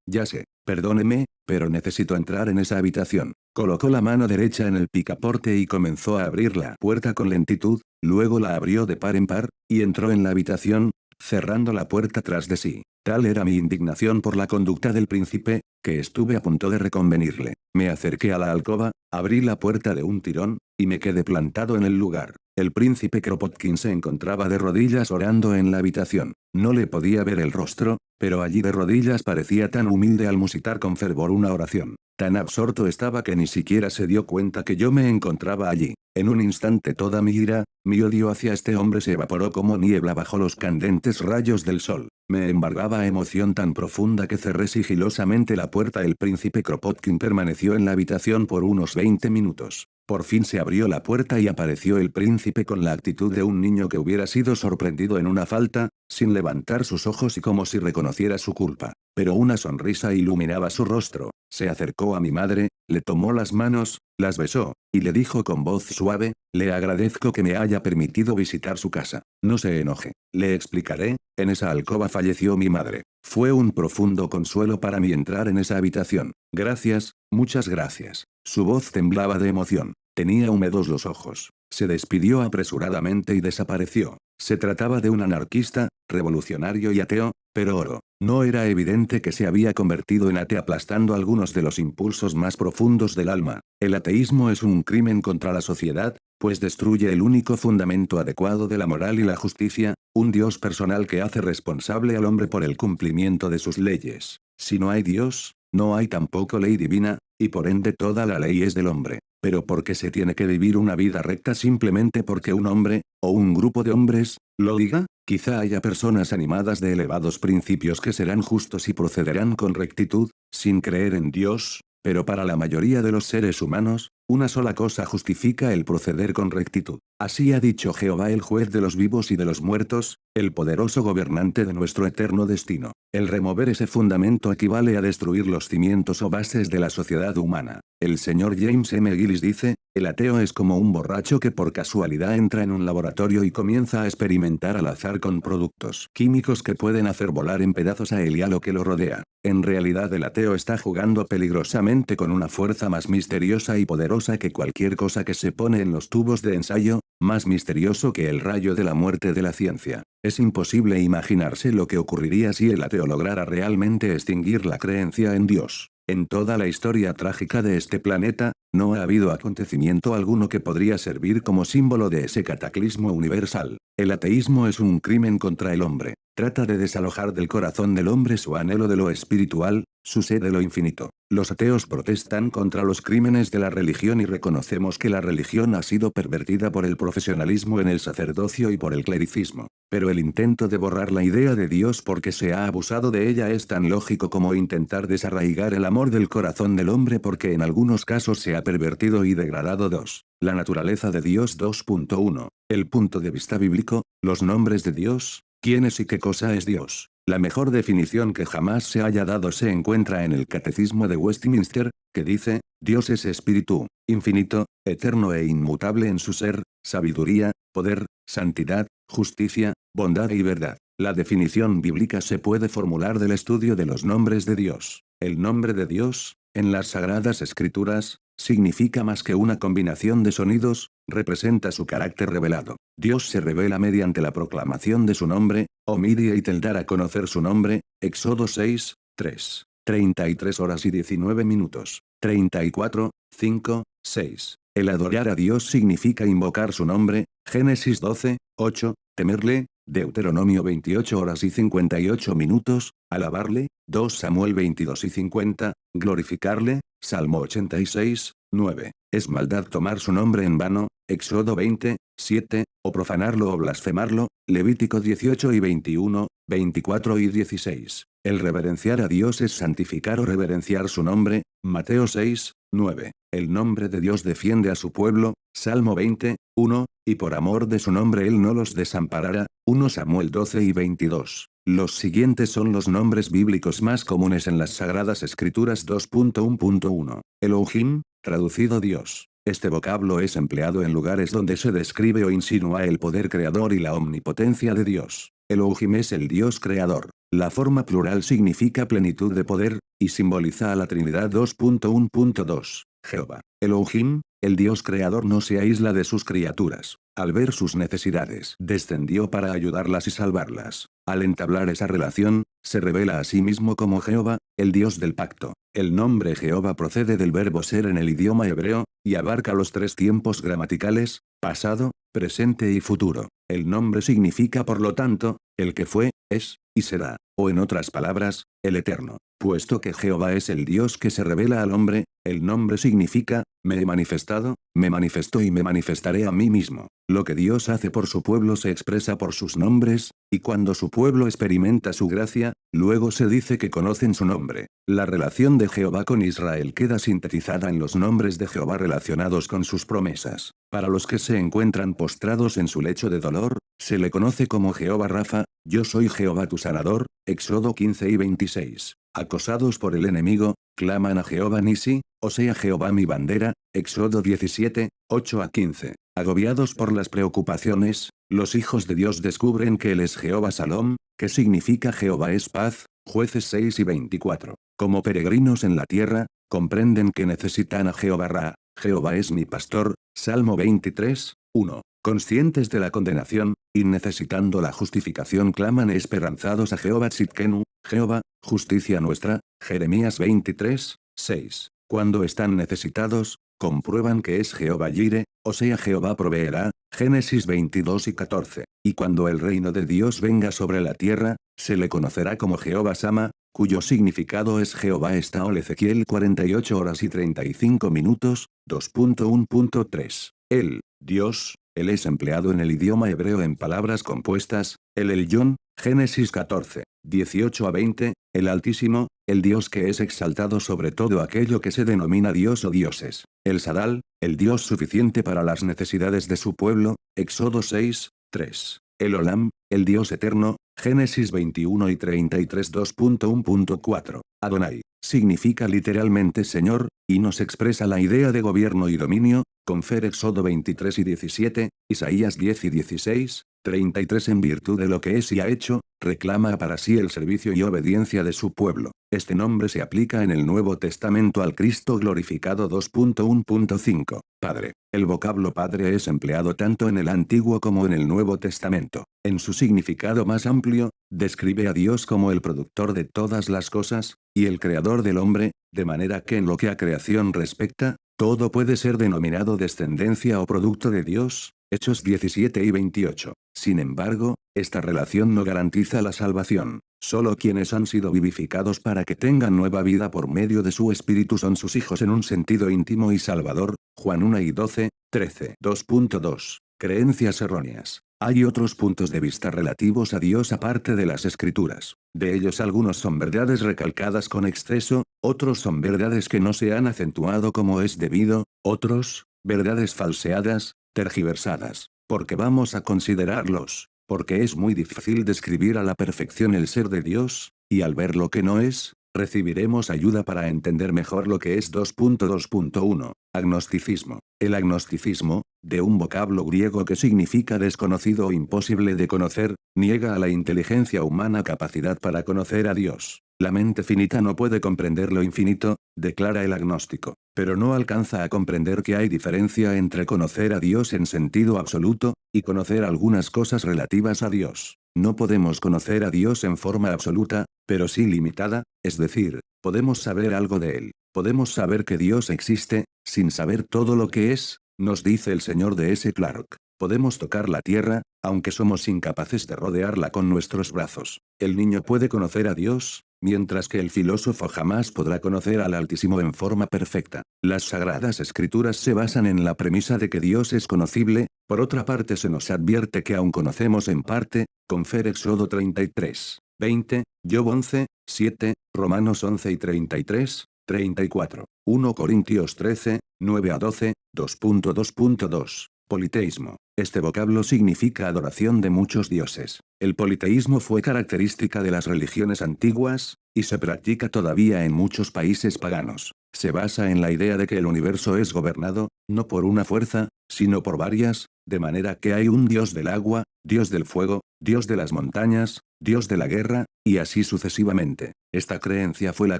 ya sé, perdóneme, pero necesito entrar en esa habitación. Colocó la mano derecha en el picaporte y comenzó a abrir la puerta con lentitud, luego la abrió de par en par, y entró en la habitación, cerrando la puerta tras de sí. Tal era mi indignación por la conducta del príncipe, que estuve a punto de reconvenirle. Me acerqué a la alcoba, abrí la puerta de un tirón, y me quedé plantado en el lugar. El príncipe Kropotkin se encontraba de rodillas orando en la habitación. No le podía ver el rostro, pero allí de rodillas parecía tan humilde al musitar con fervor una oración. Tan absorto estaba que ni siquiera se dio cuenta que yo me encontraba allí. En un instante toda mi ira, mi odio hacia este hombre se evaporó como niebla bajo los candentes rayos del sol. Me embargaba emoción tan profunda que cerré sigilosamente la puerta. El príncipe Kropotkin permaneció en la habitación por unos 20 minutos. Por fin se abrió la puerta y apareció el príncipe con la actitud de un niño que hubiera sido sorprendido en una falta, sin levantar sus ojos y como si reconociera su culpa. Pero una sonrisa iluminaba su rostro. Se acercó a mi madre, le tomó las manos, las besó, y le dijo con voz suave, le agradezco que me haya permitido visitar su casa. No se enoje. Le explicaré, en esa alcoba falleció mi madre. Fue un profundo consuelo para mí entrar en esa habitación. Gracias, muchas gracias. Su voz temblaba de emoción. Tenía húmedos los ojos. Se despidió apresuradamente y desapareció. Se trataba de un anarquista, revolucionario y ateo, Pero Oro, ¿no era evidente que se había convertido en ateo aplastando algunos de los impulsos más profundos del alma? El ateísmo es un crimen contra la sociedad, pues destruye el único fundamento adecuado de la moral y la justicia, un Dios personal que hace responsable al hombre por el cumplimiento de sus leyes. Si no hay Dios, no hay tampoco ley divina, y por ende toda la ley es del hombre. Pero ¿por qué se tiene que vivir una vida recta simplemente porque un hombre, o un grupo de hombres, lo diga? Quizá haya personas animadas de elevados principios que serán justos y procederán con rectitud, sin creer en Dios, pero para la mayoría de los seres humanos, una sola cosa justifica el proceder con rectitud. Así ha dicho Jehová el juez de los vivos y de los muertos, el poderoso gobernante de nuestro eterno destino. El remover ese fundamento equivale a destruir los cimientos o bases de la sociedad humana. El señor James M. Gillis dice, el ateo es como un borracho que por casualidad entra en un laboratorio y comienza a experimentar al azar con productos químicos que pueden hacer volar en pedazos a él y a lo que lo rodea. En realidad el ateo está jugando peligrosamente con una fuerza más misteriosa y poderosa que cualquier cosa que se pone en los tubos de ensayo, más misterioso que el rayo de la muerte de la ciencia. Es imposible imaginarse lo que ocurriría si el ateo lograra realmente extinguir la creencia en Dios. En toda la historia trágica de este planeta, no ha habido acontecimiento alguno que podría servir como símbolo de ese cataclismo universal. El ateísmo es un crimen contra el hombre. Trata de desalojar del corazón del hombre su anhelo de lo espiritual, su sed de lo infinito. Los ateos protestan contra los crímenes de la religión y reconocemos que la religión ha sido pervertida por el profesionalismo en el sacerdocio y por el clericismo. Pero el intento de borrar la idea de Dios porque se ha abusado de ella es tan lógico como intentar desarraigar el amor del corazón del hombre porque en algunos casos se ha pervertido y degradado. 2. La naturaleza de Dios. 2.1. El punto de vista bíblico, los nombres de Dios, quién es y qué cosa es Dios. La mejor definición que jamás se haya dado se encuentra en el Catecismo de Westminster, que dice, Dios es espíritu, infinito, eterno e inmutable en su ser, sabiduría, poder, santidad, justicia, bondad y verdad. La definición bíblica se puede formular del estudio de los nombres de Dios. El nombre de Dios, en las Sagradas Escrituras, significa más que una combinación de sonidos, representa su carácter revelado. Dios se revela mediante la proclamación de su nombre, omidia y tel dar a conocer su nombre, Éxodo 6, 3. 33 horas y 19 minutos. 34, 5, 6. El adorar a Dios significa invocar su nombre, Génesis 12, 8, temerle, Deuteronomio 28 horas y 58 minutos, alabarle, 2 Samuel 22 y 50, glorificarle, Salmo 86, 9. Es maldad tomar su nombre en vano, Éxodo 20, 7, o profanarlo o blasfemarlo, Levítico 18 y 21, 24 y 16. El reverenciar a Dios es santificar o reverenciar su nombre, Mateo 6, 9. El nombre de Dios defiende a su pueblo, Salmo 20, 1, y por amor de su nombre Él no los desamparará, 1 Samuel 12 y 22. Los siguientes son los nombres bíblicos más comunes en las Sagradas Escrituras. 2.1.1. Elohim, traducido Dios. Este vocablo es empleado en lugares donde se describe o insinúa el poder creador y la omnipotencia de Dios. Elohim es el Dios creador. La forma plural significa plenitud de poder, y simboliza a la Trinidad. 2.1.2. Jehová. Elohim, el Dios creador no se aísla de sus criaturas. Al ver sus necesidades, descendió para ayudarlas y salvarlas. Al entablar esa relación, se revela a sí mismo como Jehová, el Dios del pacto. El nombre Jehová procede del verbo ser en el idioma hebreo, y abarca los tres tiempos gramaticales, pasado, presente y futuro. El nombre significa por lo tanto, el que fue, es, y será, o en otras palabras, el eterno. Puesto que Jehová es el Dios que se revela al hombre, el nombre significa, me he manifestado, me manifestó y me manifestaré a mí mismo. Lo que Dios hace por su pueblo se expresa por sus nombres, y cuando su pueblo experimenta su gracia, luego se dice que conocen su nombre. La relación de Jehová con Israel queda sintetizada en los nombres de Jehová relacionados con sus promesas. Para los que se encuentran postrados en su lecho de dolor, se le conoce como Jehová Rafa, yo soy Jehová tu sanador, Éxodo 15 y 26. Acosados por el enemigo, claman a Jehová Nisi, o sea Jehová mi bandera, Éxodo 17, 8 a 15. Agobiados por las preocupaciones, los hijos de Dios descubren que Él es Jehová Salom, que significa Jehová es paz, Jueces 6 y 24. Como peregrinos en la tierra, comprenden que necesitan a Jehová Ra, Jehová es mi pastor, Salmo 23, 1. Conscientes de la condenación, y necesitando la justificación claman esperanzados a Jehová Tzidkenu, Jehová, justicia nuestra, Jeremías 23, 6. Cuando están necesitados, comprueban que es Jehová Yire, o sea Jehová proveerá, Génesis 22 y 14. Y cuando el reino de Dios venga sobre la tierra, se le conocerá como Jehová Sama, cuyo significado es Jehová Estaol Ezequiel 48 horas y 35 minutos, 2.1.3. El, Dios, él es empleado en el idioma hebreo en palabras compuestas, el Elyon, Génesis 14, 18 a 20, el Altísimo, el Dios que es exaltado sobre todo aquello que se denomina Dios o dioses, el Sadal, el Dios suficiente para las necesidades de su pueblo, Éxodo 6, 3. El Olam, el Dios eterno, Génesis 21 y 33 2.1.4. Adonai, significa literalmente Señor, y nos expresa la idea de gobierno y dominio, confer Éxodo 23 y 17, Isaías 10 y 16, 33 en virtud de lo que es y ha hecho, reclama para sí el servicio y obediencia de su pueblo. Este nombre se aplica en el Nuevo Testamento al Cristo glorificado 2.1.5. Padre. El vocablo Padre es empleado tanto en el Antiguo como en el Nuevo Testamento. En su significado más amplio, describe a Dios como el productor de todas las cosas, y el creador del hombre, de manera que en lo que a creación respecta, todo puede ser denominado descendencia o producto de Dios, Hechos 17 y 28. Sin embargo, esta relación no garantiza la salvación. Solo quienes han sido vivificados para que tengan nueva vida por medio de su espíritu son sus hijos en un sentido íntimo y salvador, Juan 1 y 12, 13. 2.2. Creencias erróneas. Hay otros puntos de vista relativos a Dios aparte de las escrituras. De ellos algunos son verdades recalcadas con exceso, otros son verdades que no se han acentuado como es debido, otros, verdades falseadas, tergiversadas. Porque vamos a considerarlos, porque es muy difícil describir a la perfección el ser de Dios, y al ver lo que no es, recibiremos ayuda para entender mejor lo que es 2.2.1. Agnosticismo. El agnosticismo, de un vocablo griego que significa desconocido o imposible de conocer, niega a la inteligencia humana capacidad para conocer a Dios. La mente finita no puede comprender lo infinito, declara el agnóstico, pero no alcanza a comprender que hay diferencia entre conocer a Dios en sentido absoluto, y conocer algunas cosas relativas a Dios. No podemos conocer a Dios en forma absoluta, pero sí limitada, es decir, podemos saber algo de Él. Podemos saber que Dios existe, sin saber todo lo que es, nos dice el señor de S. Clark. Podemos tocar la tierra, aunque somos incapaces de rodearla con nuestros brazos. El niño puede conocer a Dios, mientras que el filósofo jamás podrá conocer al Altísimo en forma perfecta. Las Sagradas Escrituras se basan en la premisa de que Dios es conocible, por otra parte se nos advierte que aun conocemos en parte, confer Éxodo 33, 20, Job 11, 7, Romanos 11 y 33, 34, 1 Corintios 13, 9 a 12, 2.2.2. Politeísmo. Este vocablo significa adoración de muchos dioses. El politeísmo fue característica de las religiones antiguas, y se practica todavía en muchos países paganos. Se basa en la idea de que el universo es gobernado, no por una fuerza, sino por varias, de manera que hay un dios del agua, dios del fuego, dios de las montañas, dios de la guerra, y así sucesivamente. Esta creencia fue la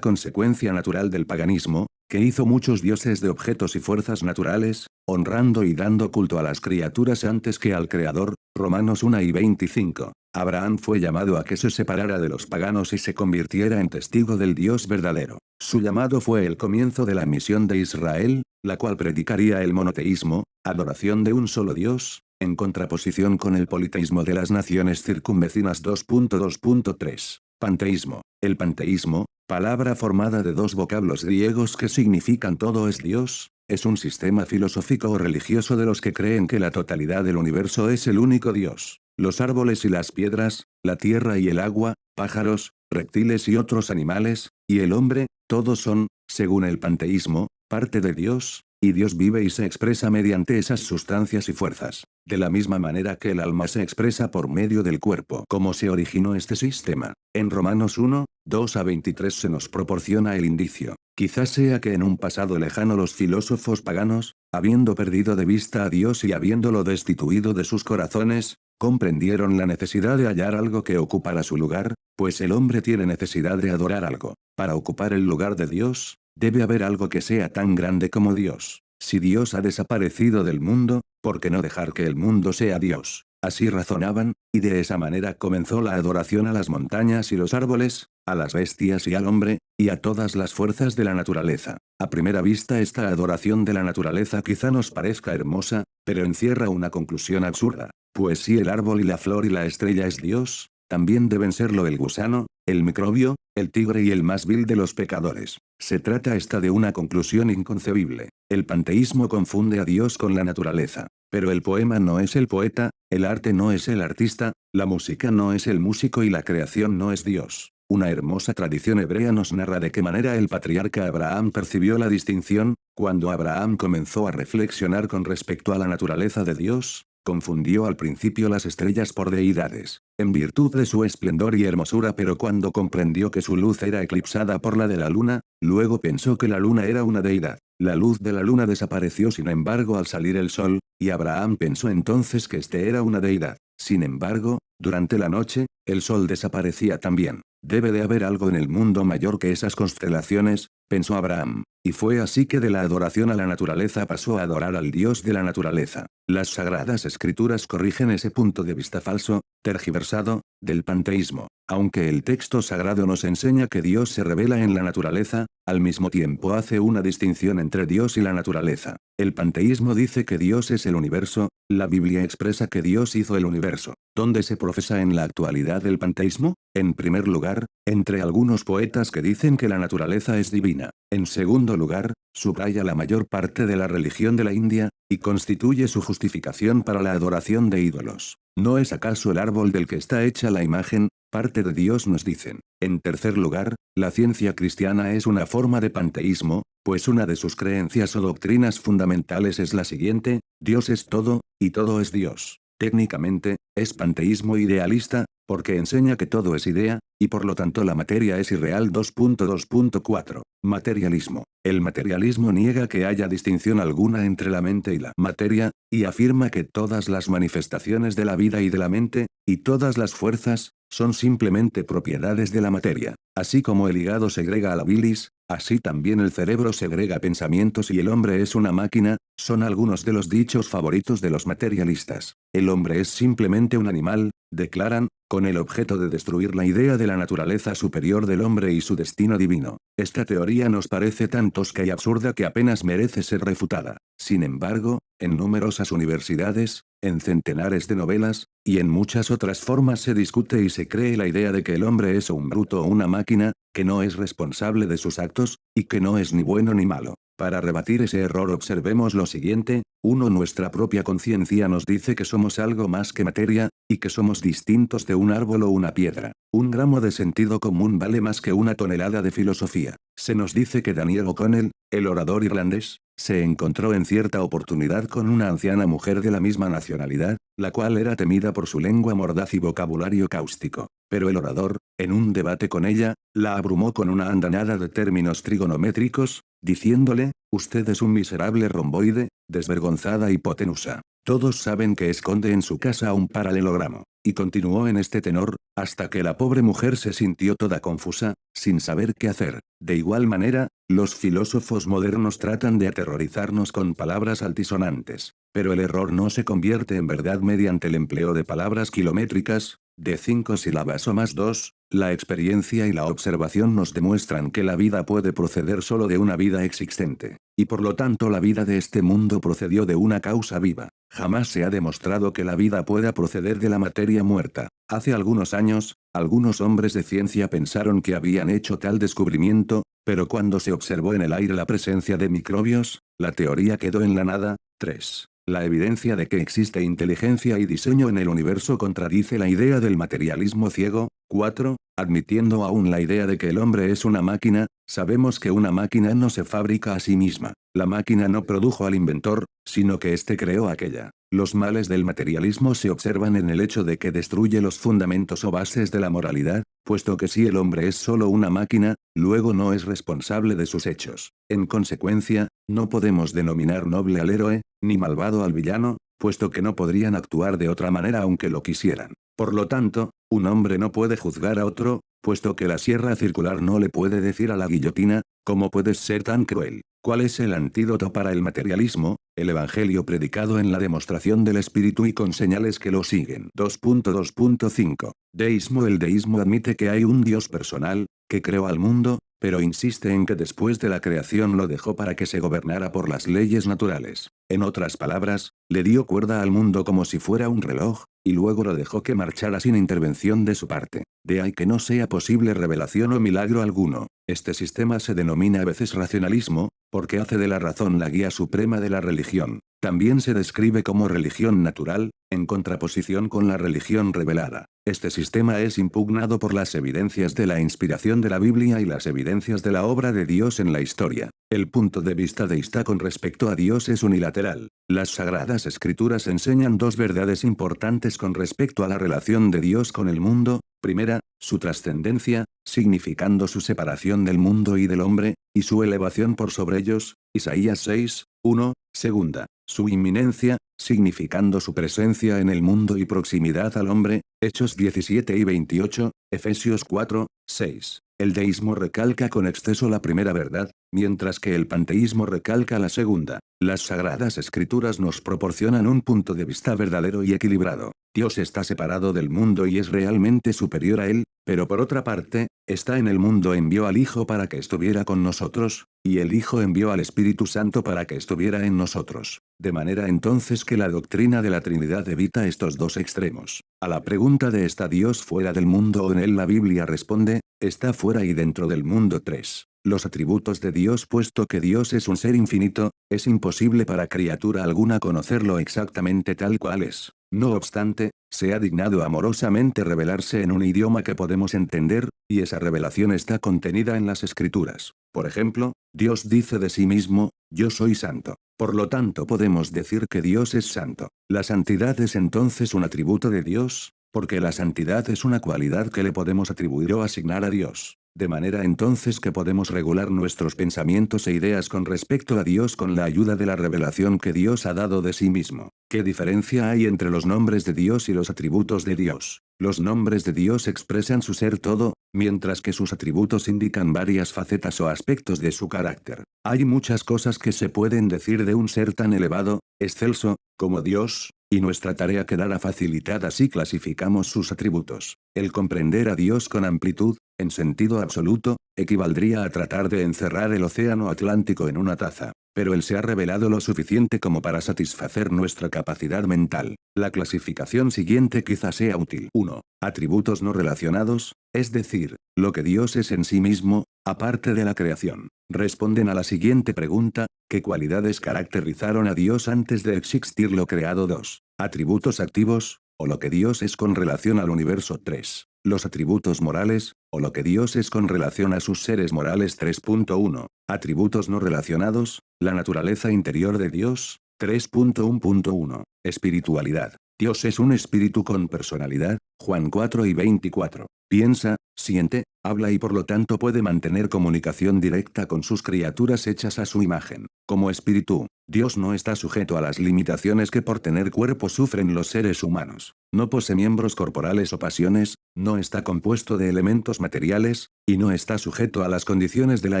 consecuencia natural del paganismo, que hizo muchos dioses de objetos y fuerzas naturales, honrando y dando culto a las criaturas antes que al Creador, Romanos 1 y 25. Abraham fue llamado a que se separara de los paganos y se convirtiera en testigo del Dios verdadero. Su llamado fue el comienzo de la misión de Israel, la cual predicaría el monoteísmo, adoración de un solo Dios, en contraposición con el politeísmo de las naciones circunvecinas 2.2.3. Panteísmo. El panteísmo, palabra formada de dos vocablos griegos que significan todo es Dios, es un sistema filosófico o religioso de los que creen que la totalidad del universo es el único Dios. Los árboles y las piedras, la tierra y el agua, pájaros, reptiles y otros animales, y el hombre, todos son, según el panteísmo, parte de Dios, y Dios vive y se expresa mediante esas sustancias y fuerzas. De la misma manera que el alma se expresa por medio del cuerpo. ¿Cómo se originó este sistema? En Romanos 1, 2 a 23 se nos proporciona el indicio. Quizás sea que en un pasado lejano los filósofos paganos, habiendo perdido de vista a Dios y habiéndolo destituido de sus corazones, comprendieron la necesidad de hallar algo que ocupara su lugar, pues el hombre tiene necesidad de adorar algo. Para ocupar el lugar de Dios, debe haber algo que sea tan grande como Dios. Si Dios ha desaparecido del mundo, ¿por qué no dejar que el mundo sea Dios? Así razonaban, y de esa manera comenzó la adoración a las montañas y los árboles, a las bestias y al hombre, y a todas las fuerzas de la naturaleza. A primera vista esta adoración de la naturaleza quizá nos parezca hermosa, pero encierra una conclusión absurda. Pues si el árbol y la flor y la estrella es Dios, también deben serlo el gusano, el microbio, el tigre y el más vil de los pecadores. Se trata esta de una conclusión inconcebible. El panteísmo confunde a Dios con la naturaleza. Pero el poema no es el poeta, el arte no es el artista, la música no es el músico y la creación no es Dios. Una hermosa tradición hebrea nos narra de qué manera el patriarca Abraham percibió la distinción, cuando Abraham comenzó a reflexionar con respecto a la naturaleza de Dios. Confundió al principio las estrellas por deidades, en virtud de su esplendor y hermosura, pero cuando comprendió que su luz era eclipsada por la de la luna, luego pensó que la luna era una deidad. La luz de la luna desapareció sin embargo al salir el sol, y Abraham pensó entonces que este era una deidad. Sin embargo, durante la noche, el sol desaparecía también. Debe de haber algo en el mundo mayor que esas constelaciones, pensó Abraham. Y fue así que de la adoración a la naturaleza pasó a adorar al Dios de la naturaleza. Las sagradas escrituras corrigen ese punto de vista falso, tergiversado, del panteísmo. Aunque el texto sagrado nos enseña que Dios se revela en la naturaleza, al mismo tiempo hace una distinción entre Dios y la naturaleza. El panteísmo dice que Dios es el universo, la Biblia expresa que Dios hizo el universo. ¿Dónde se profesa en la actualidad el panteísmo? En primer lugar, entre algunos poetas que dicen que la naturaleza es divina. En segundo lugar, subraya la mayor parte de la religión de la India, y constituye su justificación para la adoración de ídolos. ¿No es acaso el árbol del que está hecha la imagen, parte de Dios nos dicen? En tercer lugar, la ciencia cristiana es una forma de panteísmo, pues una de sus creencias o doctrinas fundamentales es la siguiente: Dios es todo, y todo es Dios. Técnicamente, es panteísmo idealista, porque enseña que todo es idea, y por lo tanto la materia es irreal. 2.2.4. Materialismo. El materialismo niega que haya distinción alguna entre la mente y la materia, y afirma que todas las manifestaciones de la vida y de la mente, y todas las fuerzas, son simplemente propiedades de la materia. Así como el hígado segrega a la bilis, así también el cerebro segrega pensamientos y el hombre es una máquina, son algunos de los dichos favoritos de los materialistas. El hombre es simplemente un animal, declaran, con el objeto de destruir la idea de la naturaleza superior del hombre y su destino divino. Esta teoría nos parece tan tosca y absurda que apenas merece ser refutada. Sin embargo, en numerosas universidades, en centenares de novelas, y en muchas otras formas se discute y se cree la idea de que el hombre es un bruto o una máquina, que no es responsable de sus actos, y que no es ni bueno ni malo. Para rebatir ese error observemos lo siguiente: 1. Nuestra propia conciencia nos dice que somos algo más que materia, y que somos distintos de un árbol o una piedra. Un gramo de sentido común vale más que una tonelada de filosofía. Se nos dice que Daniel O'Connell, el orador irlandés, se encontró en cierta oportunidad con una anciana mujer de la misma nacionalidad, la cual era temida por su lengua mordaz y vocabulario cáustico. Pero el orador, en un debate con ella, la abrumó con una andanada de términos trigonométricos, diciéndole: usted es un miserable romboide, desvergonzada hipotenusa. Todos saben que esconde en su casa un paralelogramo. Y continuó en este tenor, hasta que la pobre mujer se sintió toda confusa, sin saber qué hacer. De igual manera, los filósofos modernos tratan de aterrorizarnos con palabras altisonantes. Pero el error no se convierte en verdad mediante el empleo de palabras kilométricas, de 5 sílabas o más. 2. La experiencia y la observación nos demuestran que la vida puede proceder solo de una vida existente. Y por lo tanto la vida de este mundo procedió de una causa viva. Jamás se ha demostrado que la vida pueda proceder de la materia muerta. Hace algunos años, algunos hombres de ciencia pensaron que habían hecho tal descubrimiento, pero cuando se observó en el aire la presencia de microbios, la teoría quedó en la nada. 3. La evidencia de que existe inteligencia y diseño en el universo contradice la idea del materialismo ciego. 4. Admitiendo aún la idea de que el hombre es una máquina, sabemos que una máquina no se fabrica a sí misma. La máquina no produjo al inventor, sino que éste creó aquella. Los males del materialismo se observan en el hecho de que destruye los fundamentos o bases de la moralidad, puesto que si el hombre es solo una máquina, luego no es responsable de sus hechos. En consecuencia, no podemos denominar noble al héroe, ni malvado al villano, puesto que no podrían actuar de otra manera aunque lo quisieran. Por lo tanto, un hombre no puede juzgar a otro, puesto que la sierra circular no le puede decir a la guillotina: ¿cómo puedes ser tan cruel? ¿Cuál es el antídoto para el materialismo? El evangelio predicado en la demostración del espíritu y con señales que lo siguen. 2.2.5. Deísmo. El deísmo admite que hay un Dios personal, que creó al mundo, pero insiste en que después de la creación lo dejó para que se gobernara por las leyes naturales. En otras palabras, le dio cuerda al mundo como si fuera un reloj, y luego lo dejó que marchara sin intervención de su parte. De ahí que no sea posible revelación o milagro alguno. Este sistema se denomina a veces racionalismo, porque hace de la razón la guía suprema de la religión. También se describe como religión natural, en contraposición con la religión revelada. Este sistema es impugnado por las evidencias de la inspiración de la Biblia y las evidencias de la obra de Dios en la historia. El punto de vista deísta con respecto a Dios es unilateral. Las Sagradas Escrituras enseñan dos verdades importantes con respecto a la relación de Dios con el mundo. Primera, su trascendencia, significando su separación del mundo y del hombre, y su elevación por sobre ellos, Isaías 6, 1. Segunda, su inminencia, significando su presencia en el mundo y proximidad al hombre, Hechos 17 y 28, Efesios 4, 6. El deísmo recalca con exceso la primera verdad, mientras que el panteísmo recalca la segunda. Las Sagradas Escrituras nos proporcionan un punto de vista verdadero y equilibrado. Dios está separado del mundo y es realmente superior a él, pero por otra parte, está en el mundo, envió al Hijo para que estuviera con nosotros, y el Hijo envió al Espíritu Santo para que estuviera en nosotros. De manera entonces que la doctrina de la Trinidad evita estos dos extremos. A la pregunta de ¿está Dios fuera del mundo o en él? La Biblia responde, está fuera y dentro del mundo. 3. Los atributos de Dios. Puesto que Dios es un ser infinito, es imposible para criatura alguna conocerlo exactamente tal cual es. No obstante, se ha dignado amorosamente revelarse en un idioma que podemos entender, y esa revelación está contenida en las Escrituras. Por ejemplo, Dios dice de sí mismo, yo soy santo. Por lo tanto podemos decir que Dios es santo. La santidad es entonces un atributo de Dios, porque la santidad es una cualidad que le podemos atribuir o asignar a Dios. De manera entonces que podemos regular nuestros pensamientos e ideas con respecto a Dios con la ayuda de la revelación que Dios ha dado de sí mismo. ¿Qué diferencia hay entre los nombres de Dios y los atributos de Dios? Los nombres de Dios expresan su ser todo, mientras que sus atributos indican varias facetas o aspectos de su carácter. Hay muchas cosas que se pueden decir de un ser tan elevado, excelso, como Dios, y nuestra tarea quedará facilitada si clasificamos sus atributos. El comprender a Dios con amplitud, en sentido absoluto, equivaldría a tratar de encerrar el océano Atlántico en una taza. Pero Él se ha revelado lo suficiente como para satisfacer nuestra capacidad mental. La clasificación siguiente quizá sea útil. 1. Atributos no relacionados, es decir, lo que Dios es en sí mismo, aparte de la creación. Responden a la siguiente pregunta, ¿qué cualidades caracterizaron a Dios antes de existir lo creado? 2. Atributos activos, o lo que Dios es con relación al universo. 3. Los atributos morales, o lo que Dios es con relación a sus seres morales. 3.1. Atributos no relacionados, la naturaleza interior de Dios. 3.1.1. Espiritualidad. Dios es un espíritu con personalidad, Juan 4 y 24. Piensa, siente, habla y por lo tanto puede mantener comunicación directa con sus criaturas hechas a su imagen. Como espíritu, Dios no está sujeto a las limitaciones que por tener cuerpo sufren los seres humanos. No posee miembros corporales o pasiones, no está compuesto de elementos materiales, y no está sujeto a las condiciones de la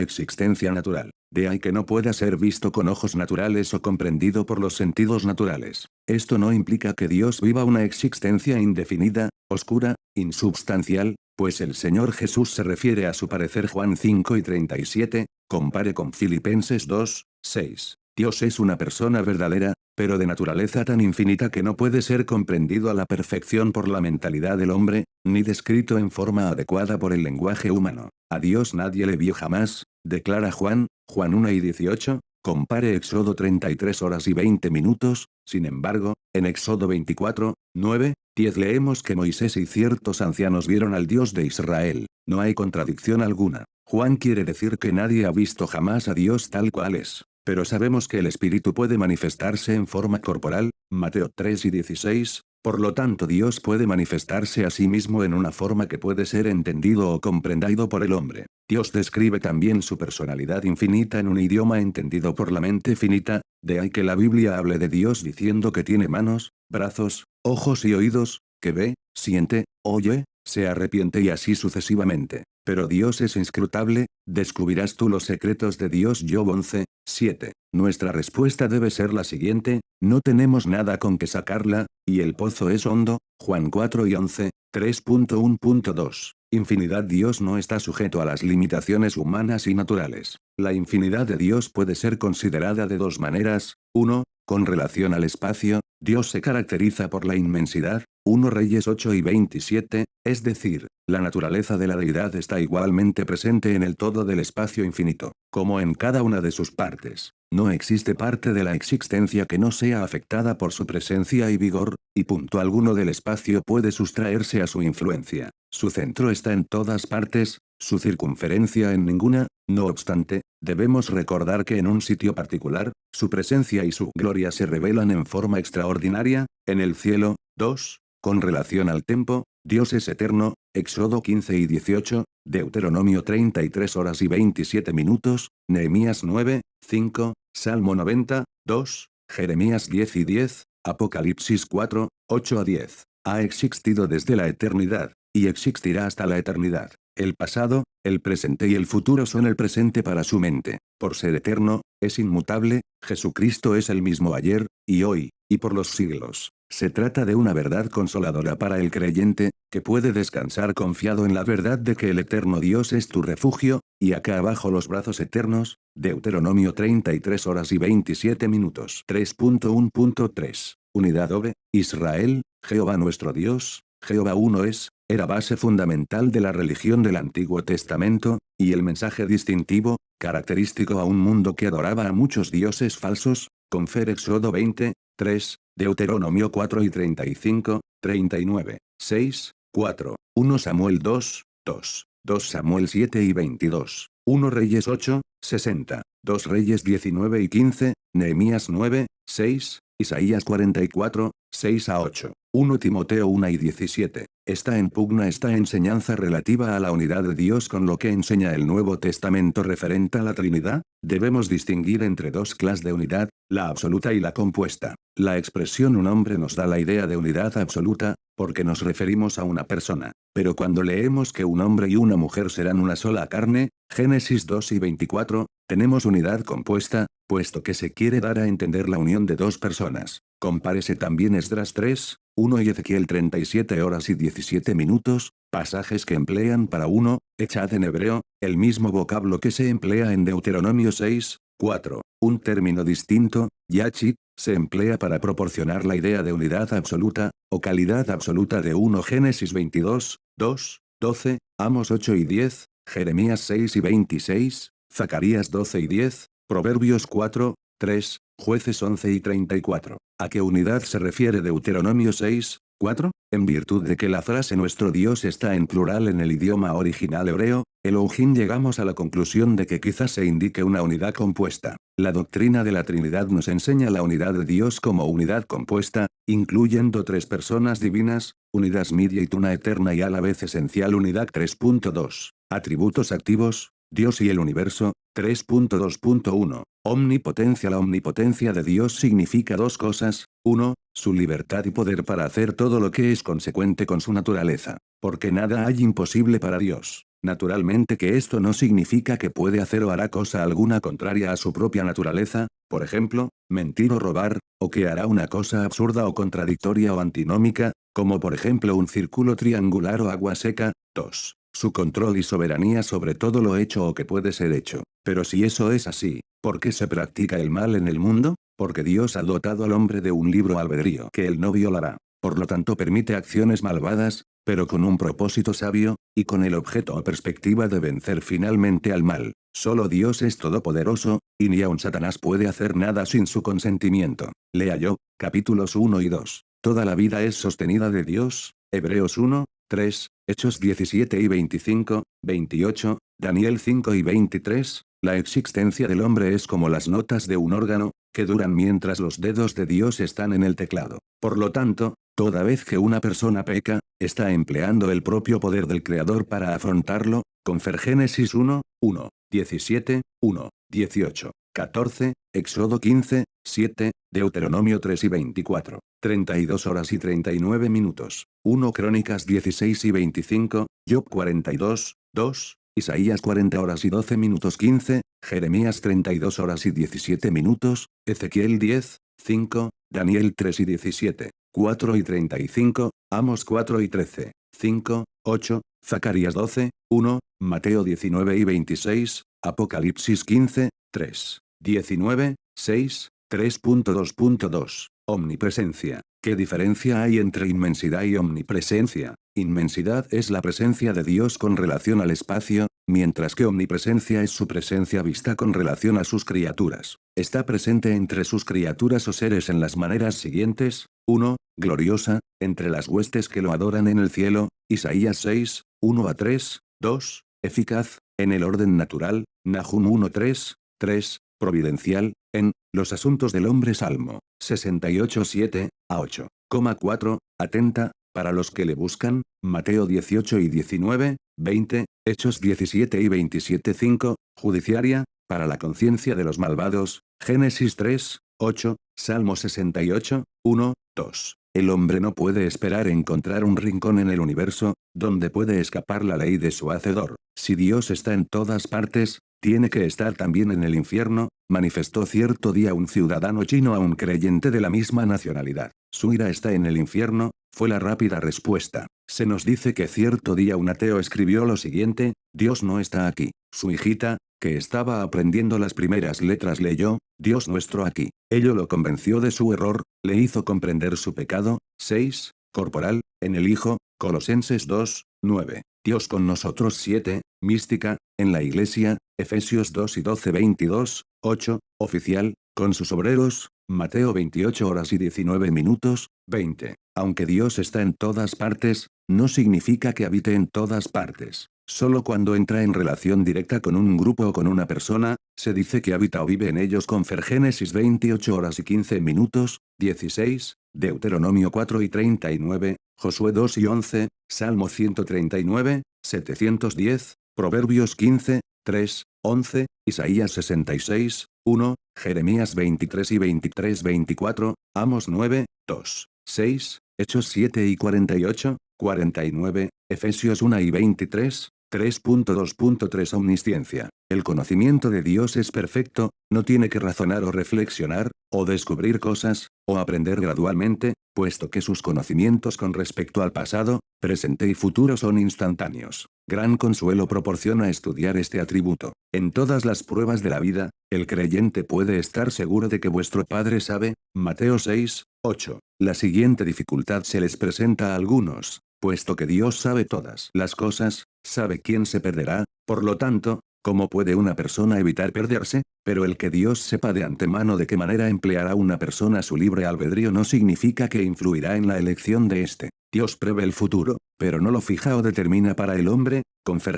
existencia natural. De ahí que no pueda ser visto con ojos naturales o comprendido por los sentidos naturales. Esto no implica que Dios viva una existencia indefinida, oscura, insubstancial, pues el Señor Jesús se refiere a su parecer Juan 5 y 37, compare con Filipenses 2, 6. Dios es una persona verdadera, pero de naturaleza tan infinita que no puede ser comprendido a la perfección por la mentalidad del hombre, ni descrito en forma adecuada por el lenguaje humano. A Dios nadie le vio jamás, declara Juan 1 y 18, compare Éxodo 33 horas y 20 minutos, sin embargo, en Éxodo 24, 9, 10 leemos que Moisés y ciertos ancianos vieron al Dios de Israel. No hay contradicción alguna. Juan quiere decir que nadie ha visto jamás a Dios tal cual es. Pero sabemos que el Espíritu puede manifestarse en forma corporal, Mateo 3 y 16, por lo tanto Dios puede manifestarse a sí mismo en una forma que puede ser entendido o comprendido por el hombre. Dios describe también su personalidad infinita en un idioma entendido por la mente finita, de ahí que la Biblia hable de Dios diciendo que tiene manos, brazos, ojos y oídos, que ve, siente, oye, se arrepiente y así sucesivamente. Pero Dios es inscrutable, ¿descubrirás tú los secretos de Dios? Job 11, 7. Nuestra respuesta debe ser la siguiente: no tenemos nada con que sacarla, y el pozo es hondo, Juan 4 y 11, 3.1.2. Infinidad. Dios no está sujeto a las limitaciones humanas y naturales. La infinidad de Dios puede ser considerada de dos maneras: 1. Con relación al espacio, Dios se caracteriza por la inmensidad, 1 Reyes 8 y 27, es decir, la naturaleza de la deidad está igualmente presente en el todo del espacio infinito, como en cada una de sus partes. No existe parte de la existencia que no sea afectada por su presencia y vigor, y punto alguno del espacio puede sustraerse a su influencia. Su centro está en todas partes, su circunferencia en ninguna. No obstante, debemos recordar que en un sitio particular, su presencia y su gloria se revelan en forma extraordinaria, en el cielo. 2. Con relación al tiempo, Dios es eterno, Éxodo 15 y 18, Deuteronomio 33 horas y 27 minutos, Nehemías 9, 5, Salmo 90, 2, Jeremías 10 y 10, Apocalipsis 4, 8 a 10. Ha existido desde la eternidad, y existirá hasta la eternidad. El pasado, el presente y el futuro son el presente para su mente. Por ser eterno, es inmutable, Jesucristo es el mismo ayer, y hoy, y por los siglos. Se trata de una verdad consoladora para el creyente, que puede descansar confiado en la verdad de que el eterno Dios es tu refugio, y acá abajo los brazos eternos, Deuteronomio 33 horas y 27 minutos. 3.1.3. Unidad OVE, Israel, Jehová nuestro Dios, Jehová uno es, era base fundamental de la religión del Antiguo Testamento, y el mensaje distintivo, característico a un mundo que adoraba a muchos dioses falsos, confer Éxodo 20, 3, Deuteronomio 4 y 35, 39, 6, 4, 1 Samuel 2, 2, 2 Samuel 7 y 22, 1 Reyes 8, 60, 2 Reyes 19 y 15, Nehemías 9, 6, Isaías 44, 6 a 8, 1 Timoteo 1 y 17. Está en pugna esta enseñanza relativa a la unidad de Dios con lo que enseña el Nuevo Testamento referente a la Trinidad. Debemos distinguir entre dos clases de unidad, la absoluta y la compuesta. La expresión un hombre nos da la idea de unidad absoluta, porque nos referimos a una persona. Pero cuando leemos que un hombre y una mujer serán una sola carne, Génesis 2 y 24, tenemos unidad compuesta, puesto que se quiere dar a entender la unión de dos personas. Compárese también Esdras 3, 1 y Ezequiel 37 horas y 17 minutos, pasajes que emplean para uno, echad en hebreo, el mismo vocablo que se emplea en Deuteronomio 6, 4. Un término distinto, yachit, se emplea para proporcionar la idea de unidad absoluta, o calidad absoluta de uno. Génesis 22, 2, 12, Amos 8 y 10, Jeremías 6 y 26, Zacarías 12 y 10, Proverbios 4, 3, Jueces 11 y 34. ¿A qué unidad se refiere Deuteronomio 6, 4? En virtud de que la frase nuestro Dios está en plural en el idioma original hebreo, Elohim, llegamos a la conclusión de que quizás se indique una unidad compuesta. La doctrina de la Trinidad nos enseña la unidad de Dios como unidad compuesta, incluyendo tres personas divinas, unidad media y una eterna y a la vez esencial unidad. 3.2. Atributos activos, Dios y el universo. 3.2.1. Omnipotencia. La omnipotencia de Dios significa dos cosas: 1. Su libertad y poder para hacer todo lo que es consecuente con su naturaleza. Porque nada hay imposible para Dios. Naturalmente que esto no significa que puede hacer o hará cosa alguna contraria a su propia naturaleza, por ejemplo, mentir o robar, o que hará una cosa absurda o contradictoria o antinómica, como por ejemplo un círculo triangular o agua seca. 2. Su control y soberanía sobre todo lo hecho o que puede ser hecho. Pero si eso es así, ¿por qué se practica el mal en el mundo? Porque Dios ha dotado al hombre de un libre albedrío que él no violará. Por lo tanto permite acciones malvadas, pero con un propósito sabio, y con el objeto o perspectiva de vencer finalmente al mal. Solo Dios es todopoderoso, y ni aun Satanás puede hacer nada sin su consentimiento. Lea Job, capítulos 1 y 2. Toda la vida es sostenida de Dios, Hebreos 1, 3, Hechos 17 y 25, 28, Daniel 5 y 23, la existencia del hombre es como las notas de un órgano, que duran mientras los dedos de Dios están en el teclado. Por lo tanto, toda vez que una persona peca, está empleando el propio poder del Creador para afrontarlo. Confer Génesis 1, 1, 17, 1, 18, 14, Éxodo 15, 7, Deuteronomio 3 y 24, 32 horas y 39 minutos, 1 Crónicas 16 y 25, Job 42, 2, Isaías 40 horas y 12 minutos 15, Jeremías 32 horas y 17 minutos, Ezequiel 10, 5, Daniel 3 y 17, 4 y 35, Amos 4 y 13, 5, 8, Zacarías 12, 1, Mateo 19 y 26, Apocalipsis 15, 3, 19, 6, 3.2.2. Omnipresencia. ¿Qué diferencia hay entre inmensidad y omnipresencia? Inmensidad es la presencia de Dios con relación al espacio, mientras que omnipresencia es su presencia vista con relación a sus criaturas. Está presente entre sus criaturas o seres en las maneras siguientes: 1. Gloriosa, entre las huestes que lo adoran en el cielo, Isaías 6, 1 a 3, 2. Eficaz, en el orden natural, Nahum 1 3, 3. Providencial, en los asuntos del hombre, Salmo 68 7 a 8, 4. Atenta, para los que le buscan, Mateo 18 y 19, 20, Hechos 17 y 27 5, judiciaria, para la conciencia de los malvados, Génesis 3, 8, Salmo 68, 1, 2. El hombre no puede esperar encontrar un rincón en el universo, donde puede escapar la ley de su Hacedor. Si Dios está en todas partes, tiene que estar también en el infierno, manifestó cierto día un ciudadano chino a un creyente de la misma nacionalidad. ¿Su ira está en el infierno?, fue la rápida respuesta. Se nos dice que cierto día un ateo escribió lo siguiente: Dios no está aquí. Su hijita, que estaba aprendiendo las primeras letras, leyó: Dios nuestro aquí. Ello lo convenció de su error, le hizo comprender su pecado. 6. Corporal, en el Hijo, Colosenses 2, 9. Dios con nosotros. 7. Mística, en la Iglesia, Efesios 2 y 12 22, 8. Oficial, con sus obreros, Mateo 28 horas y 19 minutos, 20. Aunque Dios está en todas partes, no significa que habite en todas partes. Solo cuando entra en relación directa con un grupo o con una persona, se dice que habita o vive en ellos. Génesis 28 horas y 15 minutos, 16, Deuteronomio 4 y 39, Josué 2 y 11, Salmo 139, 710, Proverbios 15, 3, 11, Isaías 66, 1, Jeremías 23 y 23-24, Amos 9, 2, 6, Hechos 7 y 48, 49, Efesios 1 y 23, 3.2.3. Omnisciencia. El conocimiento de Dios es perfecto, no tiene que razonar o reflexionar, o descubrir cosas, o aprender gradualmente, puesto que sus conocimientos con respecto al pasado, presente y futuro son instantáneos. Gran consuelo proporciona estudiar este atributo. En todas las pruebas de la vida, el creyente puede estar seguro de que vuestro Padre sabe, Mateo 6, 8. La siguiente dificultad se les presenta a algunos: puesto que Dios sabe todas las cosas, sabe quién se perderá, por lo tanto, ¿cómo puede una persona evitar perderse? Pero el que Dios sepa de antemano de qué manera empleará una persona su libre albedrío no significa que influirá en la elección de éste. Dios prevé el futuro, pero no lo fija o determina para el hombre.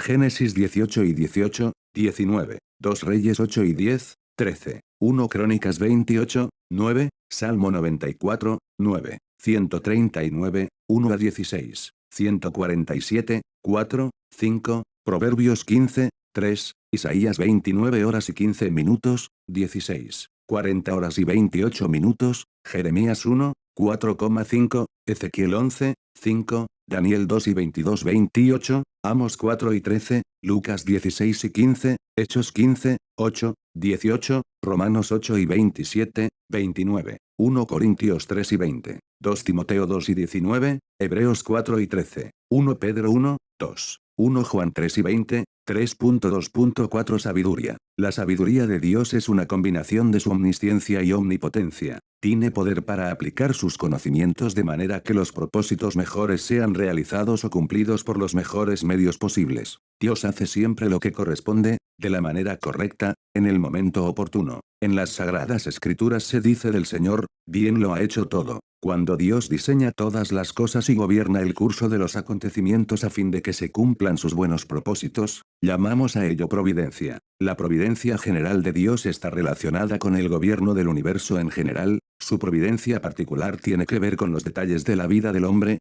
Génesis 18 y 18, 19, 2 Reyes 8 y 10, 13, 1 Crónicas 28, 9, Salmo 94, 9, 139, 1 a 16, 147, 4, 5, Proverbios 15, 3, Isaías 29 horas y 15 minutos, 16, 40 horas y 28 minutos, Jeremías 1, 4,5, Ezequiel 11, 5, Daniel 2 y 22-28, Amos 4 y 13, Lucas 16 y 15, Hechos 15, 8, 18, Romanos 8 y 27, 29, 1 Corintios 3 y 20, 2 Timoteo 2 y 19, Hebreos 4 y 13, 1 Pedro 1, 2, 1 Juan 3 y 20, 3.2.4. Sabiduría. La sabiduría de Dios es una combinación de su omnisciencia y omnipotencia. Tiene poder para aplicar sus conocimientos de manera que los propósitos mejores sean realizados o cumplidos por los mejores medios posibles. Dios hace siempre lo que corresponde, de la manera correcta, en el momento oportuno. En las Sagradas Escrituras se dice del Señor: bien lo ha hecho todo. Cuando Dios diseña todas las cosas y gobierna el curso de los acontecimientos a fin de que se cumplan sus buenos propósitos, llamamos a ello providencia. La providencia general de Dios está relacionada con el gobierno del universo en general. Su providencia particular tiene que ver con los detalles de la vida del hombre.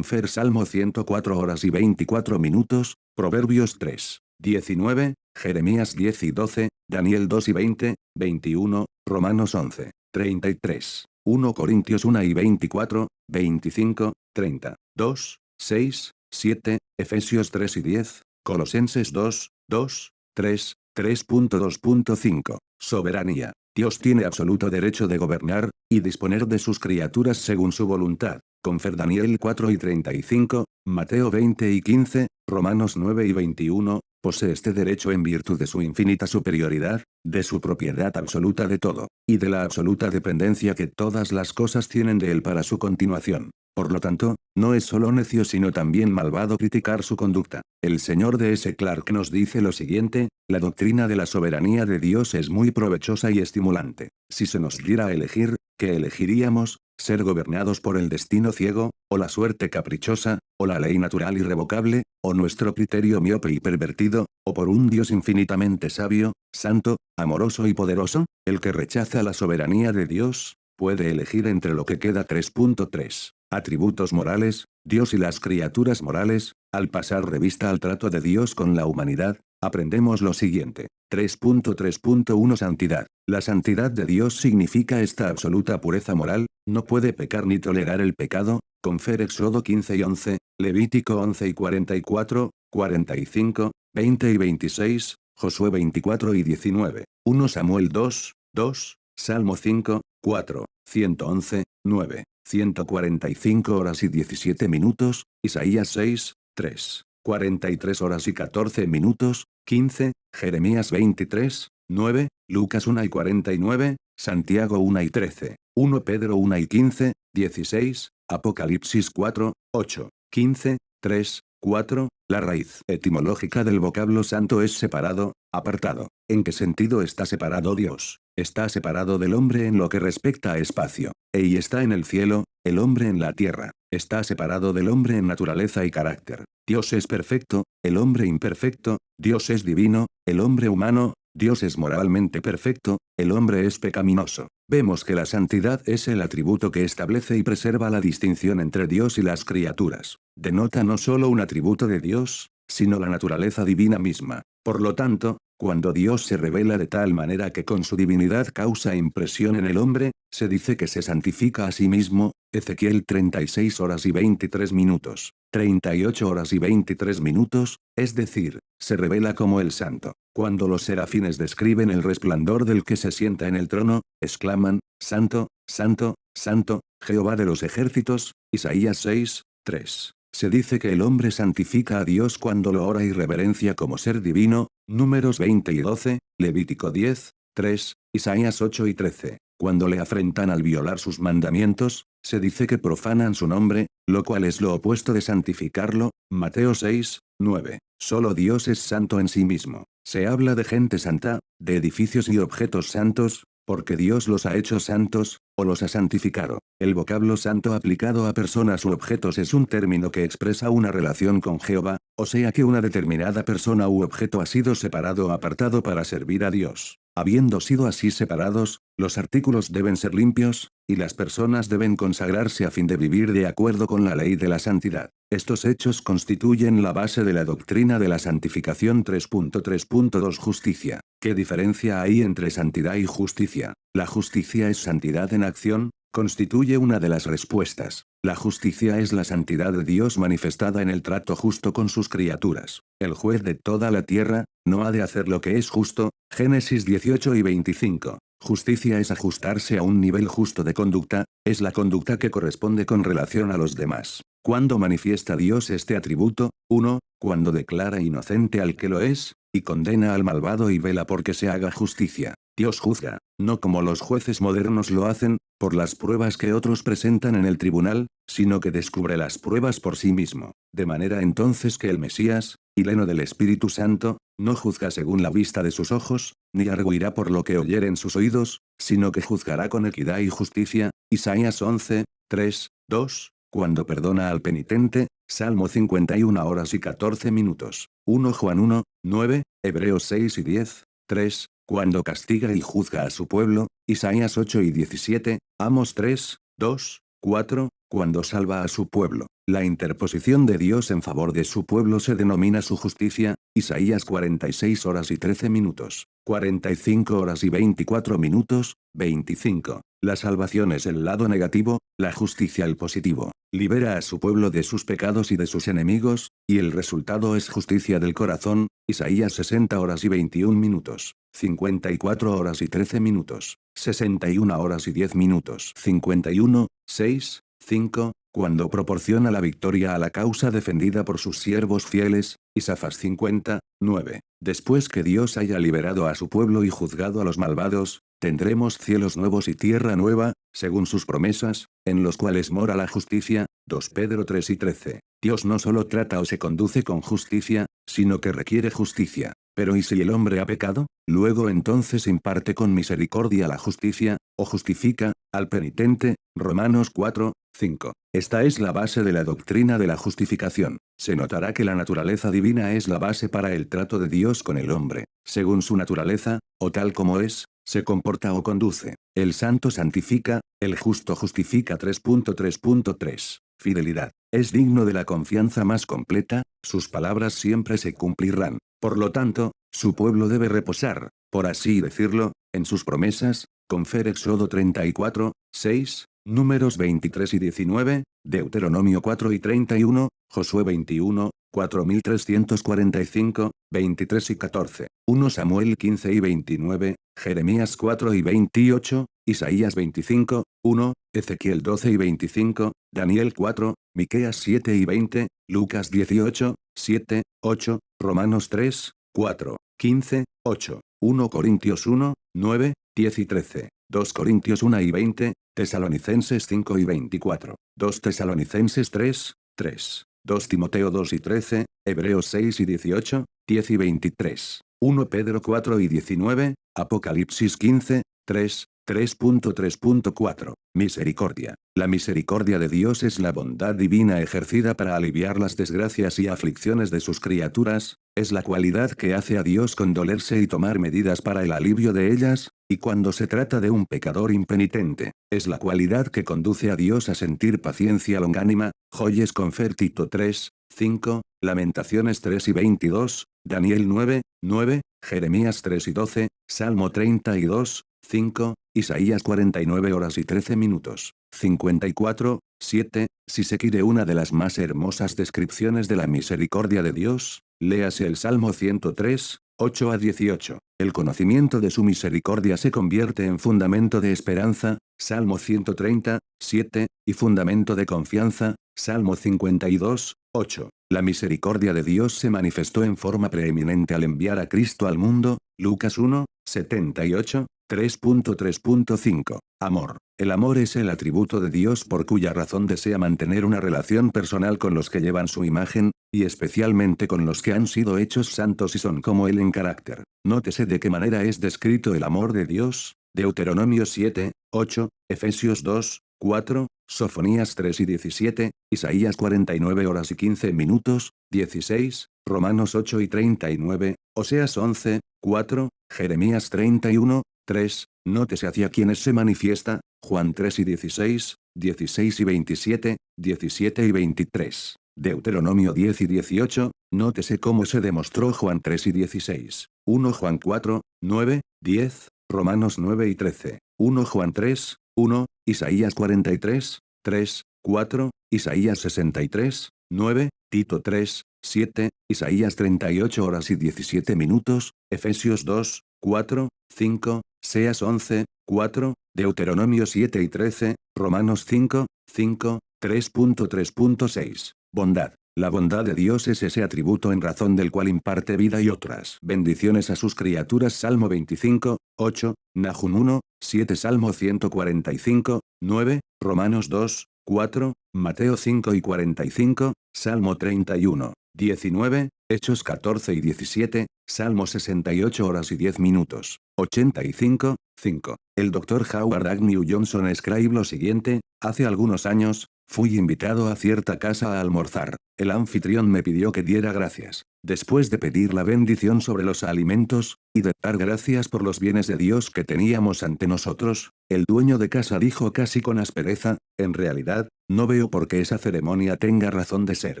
Salmo 104 horas y 24 minutos, Proverbios 3, 19, Jeremías 10 y 12, Daniel 2 y 20, 21, Romanos 11, 33, 1 Corintios 1 y 24, 25, 30, 2, 6, 7, Efesios 3 y 10, Colosenses 2, 2, 3, 3.2.5. Soberanía. Dios tiene absoluto derecho de gobernar, y disponer de sus criaturas según su voluntad. Confer Daniel 4 y 35, Mateo 20 y 15, Romanos 9 y 21, posee este derecho en virtud de su infinita superioridad, de su propiedad absoluta de todo, y de la absoluta dependencia que todas las cosas tienen de él para su continuación. Por lo tanto, no es solo necio sino también malvado criticar su conducta. El señor D. S. Clark nos dice lo siguiente: la doctrina de la soberanía de Dios es muy provechosa y estimulante. Si se nos diera a elegir, ¿qué elegiríamos? ¿Ser gobernados por el destino ciego, o la suerte caprichosa, o la ley natural irrevocable, o nuestro criterio miope y pervertido, o por un Dios infinitamente sabio, santo, amoroso y poderoso? El que rechaza la soberanía de Dios, puede elegir entre lo que queda. 3.3. Atributos morales, Dios y las criaturas morales. Al pasar revista al trato de Dios con la humanidad, aprendemos lo siguiente. 3.3.1 Santidad. La santidad de Dios significa esta absoluta pureza moral, no puede pecar ni tolerar el pecado. Confer Éxodo 15 y 11, Levítico 11 y 44, 45, 20 y 26, Josué 24 y 19, 1 Samuel 2, 2, Salmo 5, 4, 111, 9, 145 horas y 17 minutos, Isaías 6, 3, 43 horas y 14 minutos, 15, Jeremías 23, 9, Lucas 1 y 49, Santiago 1 y 13, 1 Pedro 1 y 15, 16, Apocalipsis 4, 8, 15, 3, 4, la raíz etimológica del vocablo santo es separado, apartado. ¿En qué sentido está separado Dios? Está separado del hombre en lo que respecta a espacio. Y está en el cielo, el hombre en la tierra. Está separado del hombre en naturaleza y carácter. Dios es perfecto, el hombre imperfecto. Dios es divino, el hombre humano. Dios es moralmente perfecto, el hombre es pecaminoso. Vemos que la santidad es el atributo que establece y preserva la distinción entre Dios y las criaturas. Denota no solo un atributo de Dios, sino la naturaleza divina misma. Por lo tanto, cuando Dios se revela de tal manera que con su divinidad causa impresión en el hombre, se dice que se santifica a sí mismo. Ezequiel 36 horas y 23 minutos, 38 horas y 23 minutos, es decir, se revela como el santo. Cuando los serafines describen el resplandor del que se sienta en el trono, exclaman: Santo, Santo, Santo, Jehová de los ejércitos. Isaías 6, 3. Se dice que el hombre santifica a Dios cuando lo ora y reverencia como ser divino. Números 20 y 12, Levítico 10, 3, Isaías 8 y 13. Cuando le afrentan al violar sus mandamientos, se dice que profanan su nombre, lo cual es lo opuesto de santificarlo. Mateo 6, 9. Solo Dios es santo en sí mismo. Se habla de gente santa, de edificios y objetos santos, porque Dios los ha hecho santos, o los ha santificado. El vocablo santo aplicado a personas u objetos es un término que expresa una relación con Jehová, o sea que una determinada persona u objeto ha sido separado o apartado para servir a Dios. Habiendo sido así separados, los artículos deben ser limpios, y las personas deben consagrarse a fin de vivir de acuerdo con la ley de la santidad. Estos hechos constituyen la base de la doctrina de la santificación. 3.3.2 Justicia. ¿Qué diferencia hay entre santidad y justicia? La justicia es santidad en acción, constituye una de las respuestas. La justicia es la santidad de Dios manifestada en el trato justo con sus criaturas. El juez de toda la tierra, no ha de hacer lo que es justo. Génesis 18 y 25. Justicia es ajustarse a un nivel justo de conducta, es la conducta que corresponde con relación a los demás. ¿Cuándo manifiesta Dios este atributo? 1. Cuando declara inocente al que lo es, y condena al malvado y vela porque se haga justicia. Dios juzga, no como los jueces modernos lo hacen, por las pruebas que otros presentan en el tribunal, sino que descubre las pruebas por sí mismo. De manera entonces que el Mesías, y lleno del Espíritu Santo, no juzga según la vista de sus ojos, ni arguirá por lo que oyeren sus oídos, sino que juzgará con equidad y justicia. Isaías 11, 3, 2, cuando perdona al penitente. Salmo 51 horas y 14 minutos. 1 Juan 1, 9, Hebreos 6 y 10, 3, cuando castiga y juzga a su pueblo. Isaías 8 y 17, Amos 3, 2, 4, cuando salva a su pueblo. La interposición de Dios en favor de su pueblo se denomina su justicia. Isaías 46 horas y 13 minutos. 45 horas y 24 minutos, 25. La salvación es el lado negativo, la justicia el positivo. Libera a su pueblo de sus pecados y de sus enemigos, y el resultado es justicia del corazón. Isaías 60 horas y 21 minutos. 54 horas y 13 minutos. 61 horas y 10 minutos. 51, 6, 5, cuando proporciona la victoria a la causa defendida por sus siervos fieles. Isaías 50, 9. Después que Dios haya liberado a su pueblo y juzgado a los malvados, tendremos cielos nuevos y tierra nueva, según sus promesas, en los cuales mora la justicia. 2 Pedro 3 y 13. Dios no solo trata o se conduce con justicia, sino que requiere justicia. Pero ¿y si el hombre ha pecado? Luego entonces imparte con misericordia la justicia, o justifica, al penitente. Romanos 4, 5. Esta es la base de la doctrina de la justificación. Se notará que la naturaleza divina es la base para el trato de Dios con el hombre. Según su naturaleza, o tal como es, se comporta o conduce. El santo santifica, el justo justifica. 3.3.3. Fidelidad. Es digno de la confianza más completa, sus palabras siempre se cumplirán. Por lo tanto, su pueblo debe reposar, por así decirlo, en sus promesas. Confer Éxodo 34, 6, Números 23 y 19, Deuteronomio 4 y 31, Josué 21, 4345, 23 y 14, 1 Samuel 15 y 29, Jeremías 4 y 28, Isaías 25, 1, Ezequiel 12 y 25, Daniel 4, Miqueas 7 y 20, Lucas 18, 7, 8, Romanos 3, 4, 15, 8, 1 Corintios 1, 9, 10 y 13, 2 Corintios 1 y 20, Tesalonicenses 5 y 24, 2 Tesalonicenses 3, 3, 2 Timoteo 2 y 13, Hebreos 6 y 18, 10 y 23, 1 Pedro 4 y 19, Apocalipsis 15, 3, 3.3.4. Misericordia. La misericordia de Dios es la bondad divina ejercida para aliviar las desgracias y aflicciones de sus criaturas, es la cualidad que hace a Dios condolerse y tomar medidas para el alivio de ellas, y cuando se trata de un pecador impenitente, es la cualidad que conduce a Dios a sentir paciencia longánima. Joyes Confer Tito 3, 5, Lamentaciones 3 y 22, Daniel 9, 9, Jeremías 3 y 12, Salmo 32, 5, Isaías 49 horas y 13 minutos, 54, 7, si se quiere una de las más hermosas descripciones de la misericordia de Dios, léase el Salmo 103, 8 a 18. El conocimiento de su misericordia se convierte en fundamento de esperanza, Salmo 130, 7, y fundamento de confianza, Salmo 52, 8. La misericordia de Dios se manifestó en forma preeminente al enviar a Cristo al mundo, Lucas 1, 78, 3.3.5. Amor. El amor es el atributo de Dios por cuya razón desea mantener una relación personal con los que llevan su imagen, y especialmente con los que han sido hechos santos y son como Él en carácter. Nótese de qué manera es descrito el amor de Dios. Deuteronomio 7, 8, Efesios 2, 4, Sofonías 3 y 17, Isaías 49 horas y 15 minutos, 16, Romanos 8 y 39, Oseas 11, 4, Jeremías 31, 3, nótese hacia quienes se manifiesta, Juan 3 y 16, 16 y 27, 17 y 23. Deuteronomio 10 y 18, nótese cómo se demostró Juan 3 y 16, 1 Juan 4, 9, 10, Romanos 9 y 13, 1 Juan 3, 1, Isaías 43, 3, 4, Isaías 63, 9, Tito 3, 7, Isaías 38 horas y 17 minutos, Efesios 2, 4, 5, Seas 11, 4, Deuteronomio 7 y 13, Romanos 5, 5, 3.3.6. Bondad. La bondad de Dios es ese atributo en razón del cual imparte vida y otras bendiciones a sus criaturas. Salmo 25, 8, Nahum 1, 7 Salmo 145, 9, Romanos 2, 4, Mateo 5 y 45, Salmo 31, 19, Hechos 14 y 17, Salmo 68 horas y 10 minutos, 85, 5. El Dr. Howard Agnew Johnson escribe lo siguiente: hace algunos años, fui invitado a cierta casa a almorzar. El anfitrión me pidió que diera gracias. Después de pedir la bendición sobre los alimentos, y de dar gracias por los bienes de Dios que teníamos ante nosotros, el dueño de casa dijo casi con aspereza, en realidad, no veo por qué esa ceremonia tenga razón de ser,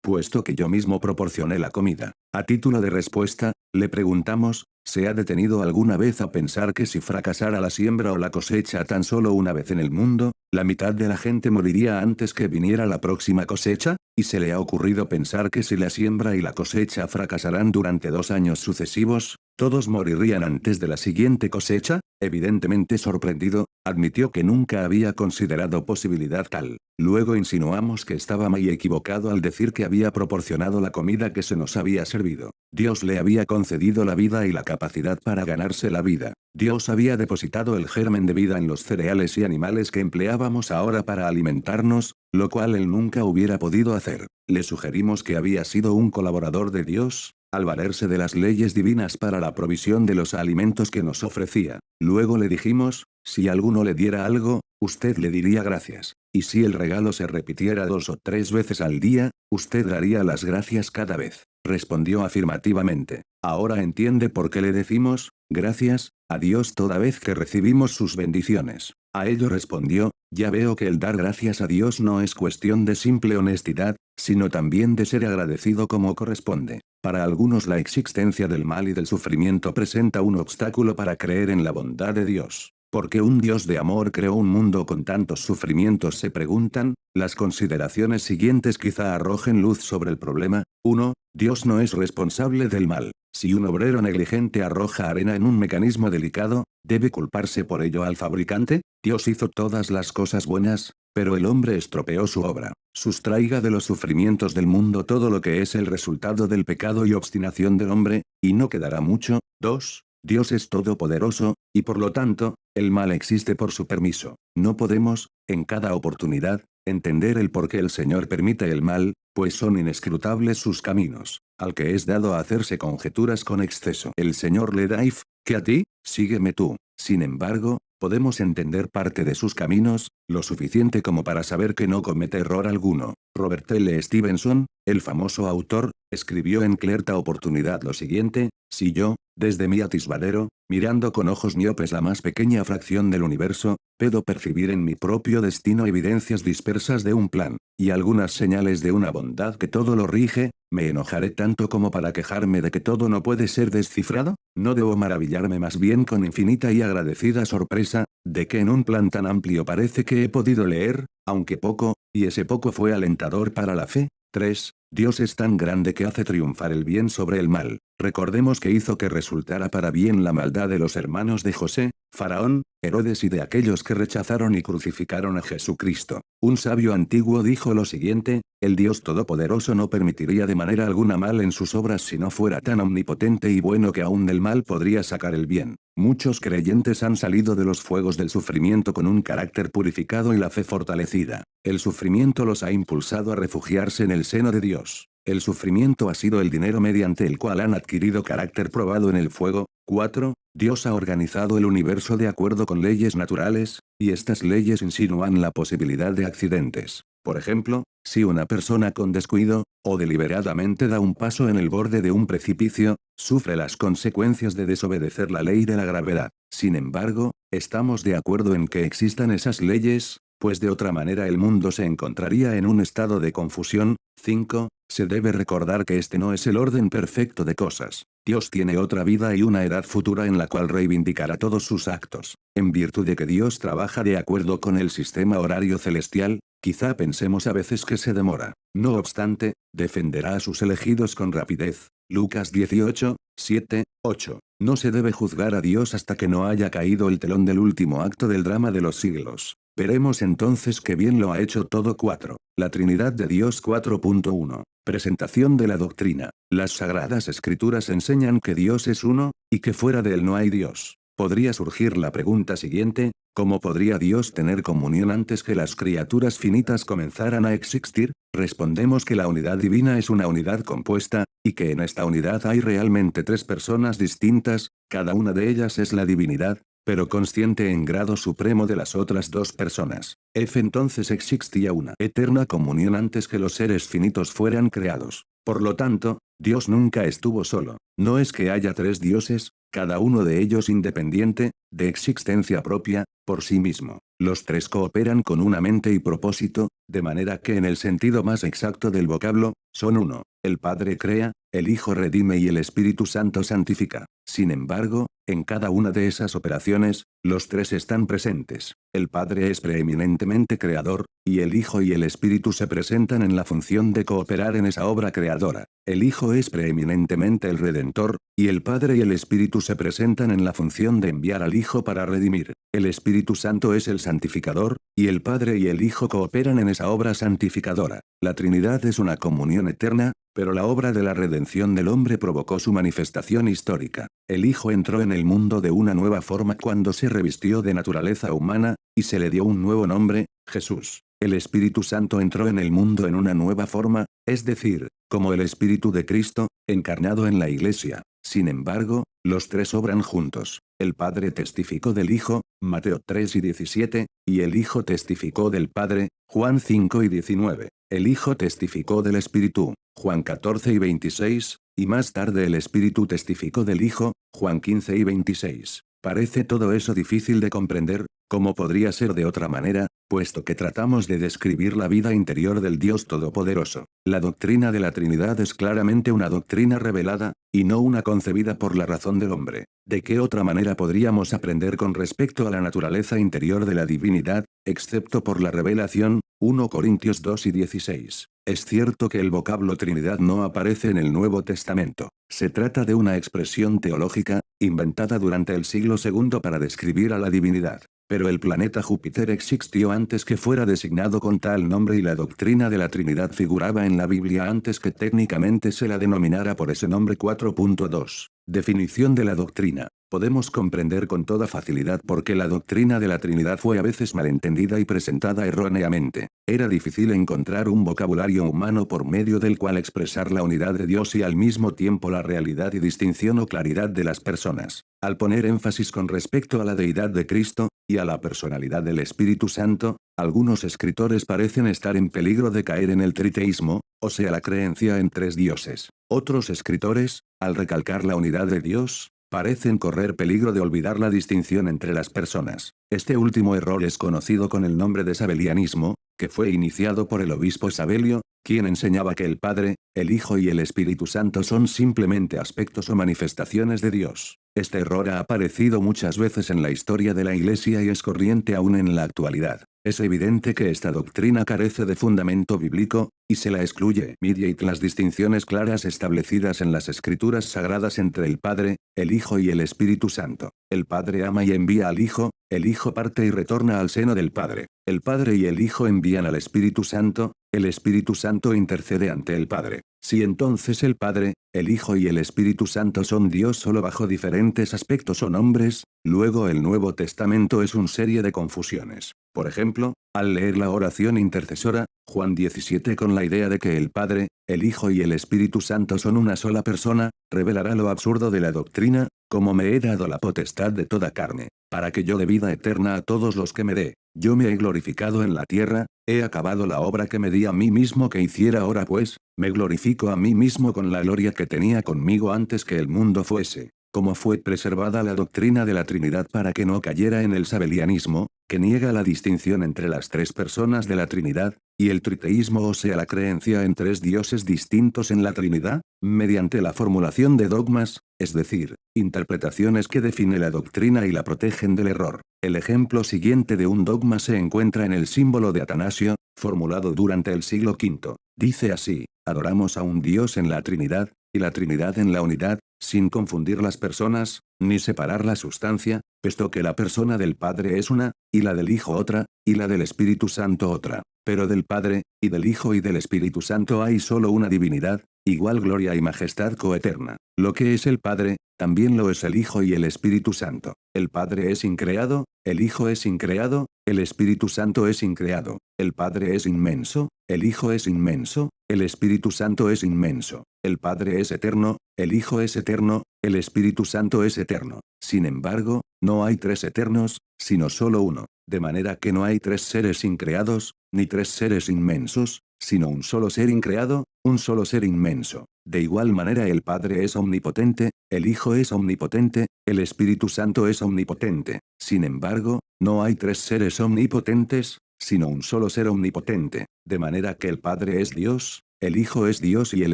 puesto que yo mismo proporcioné la comida. A título de respuesta, le preguntamos, ¿se ha detenido alguna vez a pensar que si fracasara la siembra o la cosecha tan solo una vez en el mundo, la mitad de la gente moriría antes que viniera la próxima cosecha? ¿Y se le ha ocurrido pensar que si la siembra y la cosecha fracasarán durante 2 años sucesivos, todos morirían antes de la siguiente cosecha? Evidentemente sorprendido, admitió que nunca había considerado posibilidad tal. Luego insinuamos que estaba muy equivocado al decir que había proporcionado la comida que se nos había servido. Dios le había concedido la vida y la capacidad para ganarse la vida. Dios había depositado el germen de vida en los cereales y animales que empleábamos ahora para alimentarnos, lo cual él nunca hubiera podido hacer. Le sugerimos que había sido un colaborador de Dios, al valerse de las leyes divinas para la provisión de los alimentos que nos ofrecía. Luego le dijimos, si alguno le diera algo, usted le diría gracias. Y si el regalo se repitiera 2 o 3 veces al día, usted daría las gracias cada vez. Respondió afirmativamente. Ahora entiende por qué le decimos, gracias, a Dios toda vez que recibimos sus bendiciones. A ello respondió, ya veo que el dar gracias a Dios no es cuestión de simple honestidad, sino también de ser agradecido como corresponde. Para algunos la existencia del mal y del sufrimiento presenta un obstáculo para creer en la bondad de Dios. ¿Por qué un Dios de amor creó un mundo con tantos sufrimientos? Se preguntan. Las consideraciones siguientes quizá arrojen luz sobre el problema. 1. Dios no es responsable del mal. Si un obrero negligente arroja arena en un mecanismo delicado, ¿debe culparse por ello al fabricante? Dios hizo todas las cosas buenas, pero el hombre estropeó su obra. Sustraiga de los sufrimientos del mundo todo lo que es el resultado del pecado y obstinación del hombre, y no quedará mucho. 2. Dios es todopoderoso, y por lo tanto, el mal existe por su permiso. No podemos, en cada oportunidad, entender el por qué el Señor permite el mal, pues son inescrutables sus caminos. Al que es dado a hacerse conjeturas con exceso. El Señor le da que a ti, sígueme tú. Sin embargo, podemos entender parte de sus caminos, lo suficiente como para saber que no comete error alguno. Robert L. Stevenson, el famoso autor, escribió en cierta oportunidad lo siguiente, si yo, desde mi atisbadero, mirando con ojos miopes la más pequeña fracción del universo, puedo percibir en mi propio destino evidencias dispersas de un plan, y algunas señales de una bondad que todo lo rige, ¿me enojaré tanto como para quejarme de que todo no puede ser descifrado? ¿No debo maravillarme más bien con infinita y agradecida sorpresa, de que en un plan tan amplio parece que he podido leer, aunque poco, y ese poco fue alentador para la fe? 3. Dios es tan grande que hace triunfar el bien sobre el mal. Recordemos que hizo que resultara para bien la maldad de los hermanos de José, Faraón, Herodes y de aquellos que rechazaron y crucificaron a Jesucristo. Un sabio antiguo dijo lo siguiente, el Dios Todopoderoso no permitiría de manera alguna mal en sus obras si no fuera tan omnipotente y bueno que aún del mal podría sacar el bien. Muchos creyentes han salido de los fuegos del sufrimiento con un carácter purificado y la fe fortalecida. El sufrimiento los ha impulsado a refugiarse en el seno de Dios. El sufrimiento ha sido el dinero mediante el cual han adquirido carácter probado en el fuego. 4. Dios ha organizado el universo de acuerdo con leyes naturales, y estas leyes insinúan la posibilidad de accidentes. Por ejemplo, si una persona con descuido, o deliberadamente da un paso en el borde de un precipicio, sufre las consecuencias de desobedecer la ley de la gravedad. Sin embargo, estamos de acuerdo en que existan esas leyes, pues de otra manera el mundo se encontraría en un estado de confusión. 5. Se debe recordar que este no es el orden perfecto de cosas. Dios tiene otra vida y una edad futura en la cual reivindicará todos sus actos. En virtud de que Dios trabaja de acuerdo con el sistema horario celestial, quizá pensemos a veces que se demora. No obstante, defenderá a sus elegidos con rapidez. Lucas 18, 7, 8. No se debe juzgar a Dios hasta que no haya caído el telón del último acto del drama de los siglos. Veremos entonces que bien lo ha hecho todo. 4. La Trinidad de Dios 4.1. Presentación de la doctrina. Las Sagradas Escrituras enseñan que Dios es uno, y que fuera de él no hay Dios. Podría surgir la pregunta siguiente, ¿cómo podría Dios tener comunión antes que las criaturas finitas comenzaran a existir? Respondemos que la unidad divina es una unidad compuesta, y que en esta unidad hay realmente 3 personas distintas, cada una de ellas es la divinidad, pero consciente en grado supremo de las otras 2 personas. Entonces existía una eterna comunión antes que los seres finitos fueran creados. Por lo tanto, Dios nunca estuvo solo. No es que haya 3 dioses, cada uno de ellos independiente, de existencia propia, por sí mismo. Los tres cooperan con una mente y propósito, de manera que en el sentido más exacto del vocablo, son uno. El Padre crea, el Hijo redime y el Espíritu Santo santifica. Sin embargo, en cada una de esas operaciones, los tres están presentes. El Padre es preeminentemente creador, y el Hijo y el Espíritu se presentan en la función de cooperar en esa obra creadora. El Hijo es preeminentemente el Redentor, y el Padre y el Espíritu se presentan en la función de enviar al Hijo para redimir. El Espíritu Santo es el santificador, y el Padre y el Hijo cooperan en esa obra santificadora. La Trinidad es una comunión eterna, pero la obra de la redención del hombre provocó su manifestación histórica. El Hijo entró en el mundo de una nueva forma cuando se revistió de naturaleza humana, y se le dio un nuevo nombre, Jesús. El Espíritu Santo entró en el mundo en una nueva forma, es decir, como el Espíritu de Cristo, encarnado en la Iglesia. Sin embargo, los tres obran juntos. El Padre testificó del Hijo, Mateo 3 y 17, y el Hijo testificó del Padre, Juan 5 y 19. El Hijo testificó del Espíritu, Juan 14 y 26, y más tarde el Espíritu testificó del Hijo, Juan 15 y 26. Parece todo eso difícil de comprender, como podría ser de otra manera, puesto que tratamos de describir la vida interior del Dios Todopoderoso. La doctrina de la Trinidad es claramente una doctrina revelada, y no una concebida por la razón del hombre. ¿De qué otra manera podríamos aprender con respecto a la naturaleza interior de la divinidad, excepto por la revelación? 1 Corintios 2 y 16. Es cierto que el vocablo Trinidad no aparece en el Nuevo Testamento. Se trata de una expresión teológica, inventada durante el siglo II para describir a la divinidad. Pero el planeta Júpiter existió antes que fuera designado con tal nombre y la doctrina de la Trinidad figuraba en la Biblia antes que técnicamente se la denominara por ese nombre. 4.2. Definición de la doctrina. Podemos comprender con toda facilidad por qué la doctrina de la Trinidad fue a veces malentendida y presentada erróneamente. Era difícil encontrar un vocabulario humano por medio del cual expresar la unidad de Dios y al mismo tiempo la realidad y distinción o claridad de las personas. Al poner énfasis con respecto a la deidad de Cristo, y a la personalidad del Espíritu Santo, algunos escritores parecen estar en peligro de caer en el triteísmo, o sea la creencia en tres dioses. Otros escritores, al recalcar la unidad de Dios, parecen correr peligro de olvidar la distinción entre las personas. Este último error es conocido con el nombre de sabelianismo, que fue iniciado por el obispo Sabelio, quien enseñaba que el Padre, el Hijo y el Espíritu Santo son simplemente aspectos o manifestaciones de Dios. Este error ha aparecido muchas veces en la historia de la Iglesia y es corriente aún en la actualidad. Es evidente que esta doctrina carece de fundamento bíblico, y se la excluye. Mediate las distinciones claras establecidas en las Escrituras sagradas entre el Padre, el Hijo y el Espíritu Santo. El Padre ama y envía al Hijo, el Hijo parte y retorna al seno del Padre. El Padre y el Hijo envían al Espíritu Santo, el Espíritu Santo intercede ante el Padre. Si entonces el Padre, el Hijo y el Espíritu Santo son Dios solo bajo diferentes aspectos o nombres, luego el Nuevo Testamento es una serie de confusiones. Por ejemplo, al leer la oración intercesora, Juan 17 con la idea de que el Padre, el Hijo y el Espíritu Santo son una sola persona, revelará lo absurdo de la doctrina, como me he dado la potestad de toda carne, para que yo dé vida eterna a todos los que me dé. Yo me he glorificado en la tierra, he acabado la obra que me di a mí mismo que hiciera ahora pues, me glorifico a mí mismo con la gloria que tenía conmigo antes que el mundo fuese. Como fue preservada la doctrina de la Trinidad para que no cayera en el sabelianismo, que niega la distinción entre las tres personas de la Trinidad, y el triteísmo o sea la creencia en tres dioses distintos en la Trinidad, mediante la formulación de dogmas, es decir, interpretaciones que definen la doctrina y la protegen del error. El ejemplo siguiente de un dogma se encuentra en el símbolo de Atanasio, formulado durante el siglo V. Dice así: adoramos a un Dios en la Trinidad, y la Trinidad en la unidad, sin confundir las personas, ni separar la sustancia, puesto que la persona del Padre es una, y la del Hijo otra, y la del Espíritu Santo otra. Pero del Padre, y del Hijo y del Espíritu Santo hay solo una divinidad, igual gloria y majestad coeterna. Lo que es el Padre, también lo es el Hijo y el Espíritu Santo. El Padre es increado, el Hijo es increado, el Espíritu Santo es increado. El Padre es inmenso, el Hijo es inmenso, el Espíritu Santo es inmenso. El Padre es eterno, el Hijo es eterno, el Espíritu Santo es eterno. Sin embargo, no hay tres eternos, sino solo uno. De manera que no hay tres seres increados, ni tres seres inmensos, sino un solo ser increado, un solo ser inmenso. De igual manera el Padre es omnipotente, el Hijo es omnipotente, el Espíritu Santo es omnipotente. Sin embargo, no hay tres seres omnipotentes, sino un solo ser omnipotente, de manera que el Padre es Dios, el Hijo es Dios y el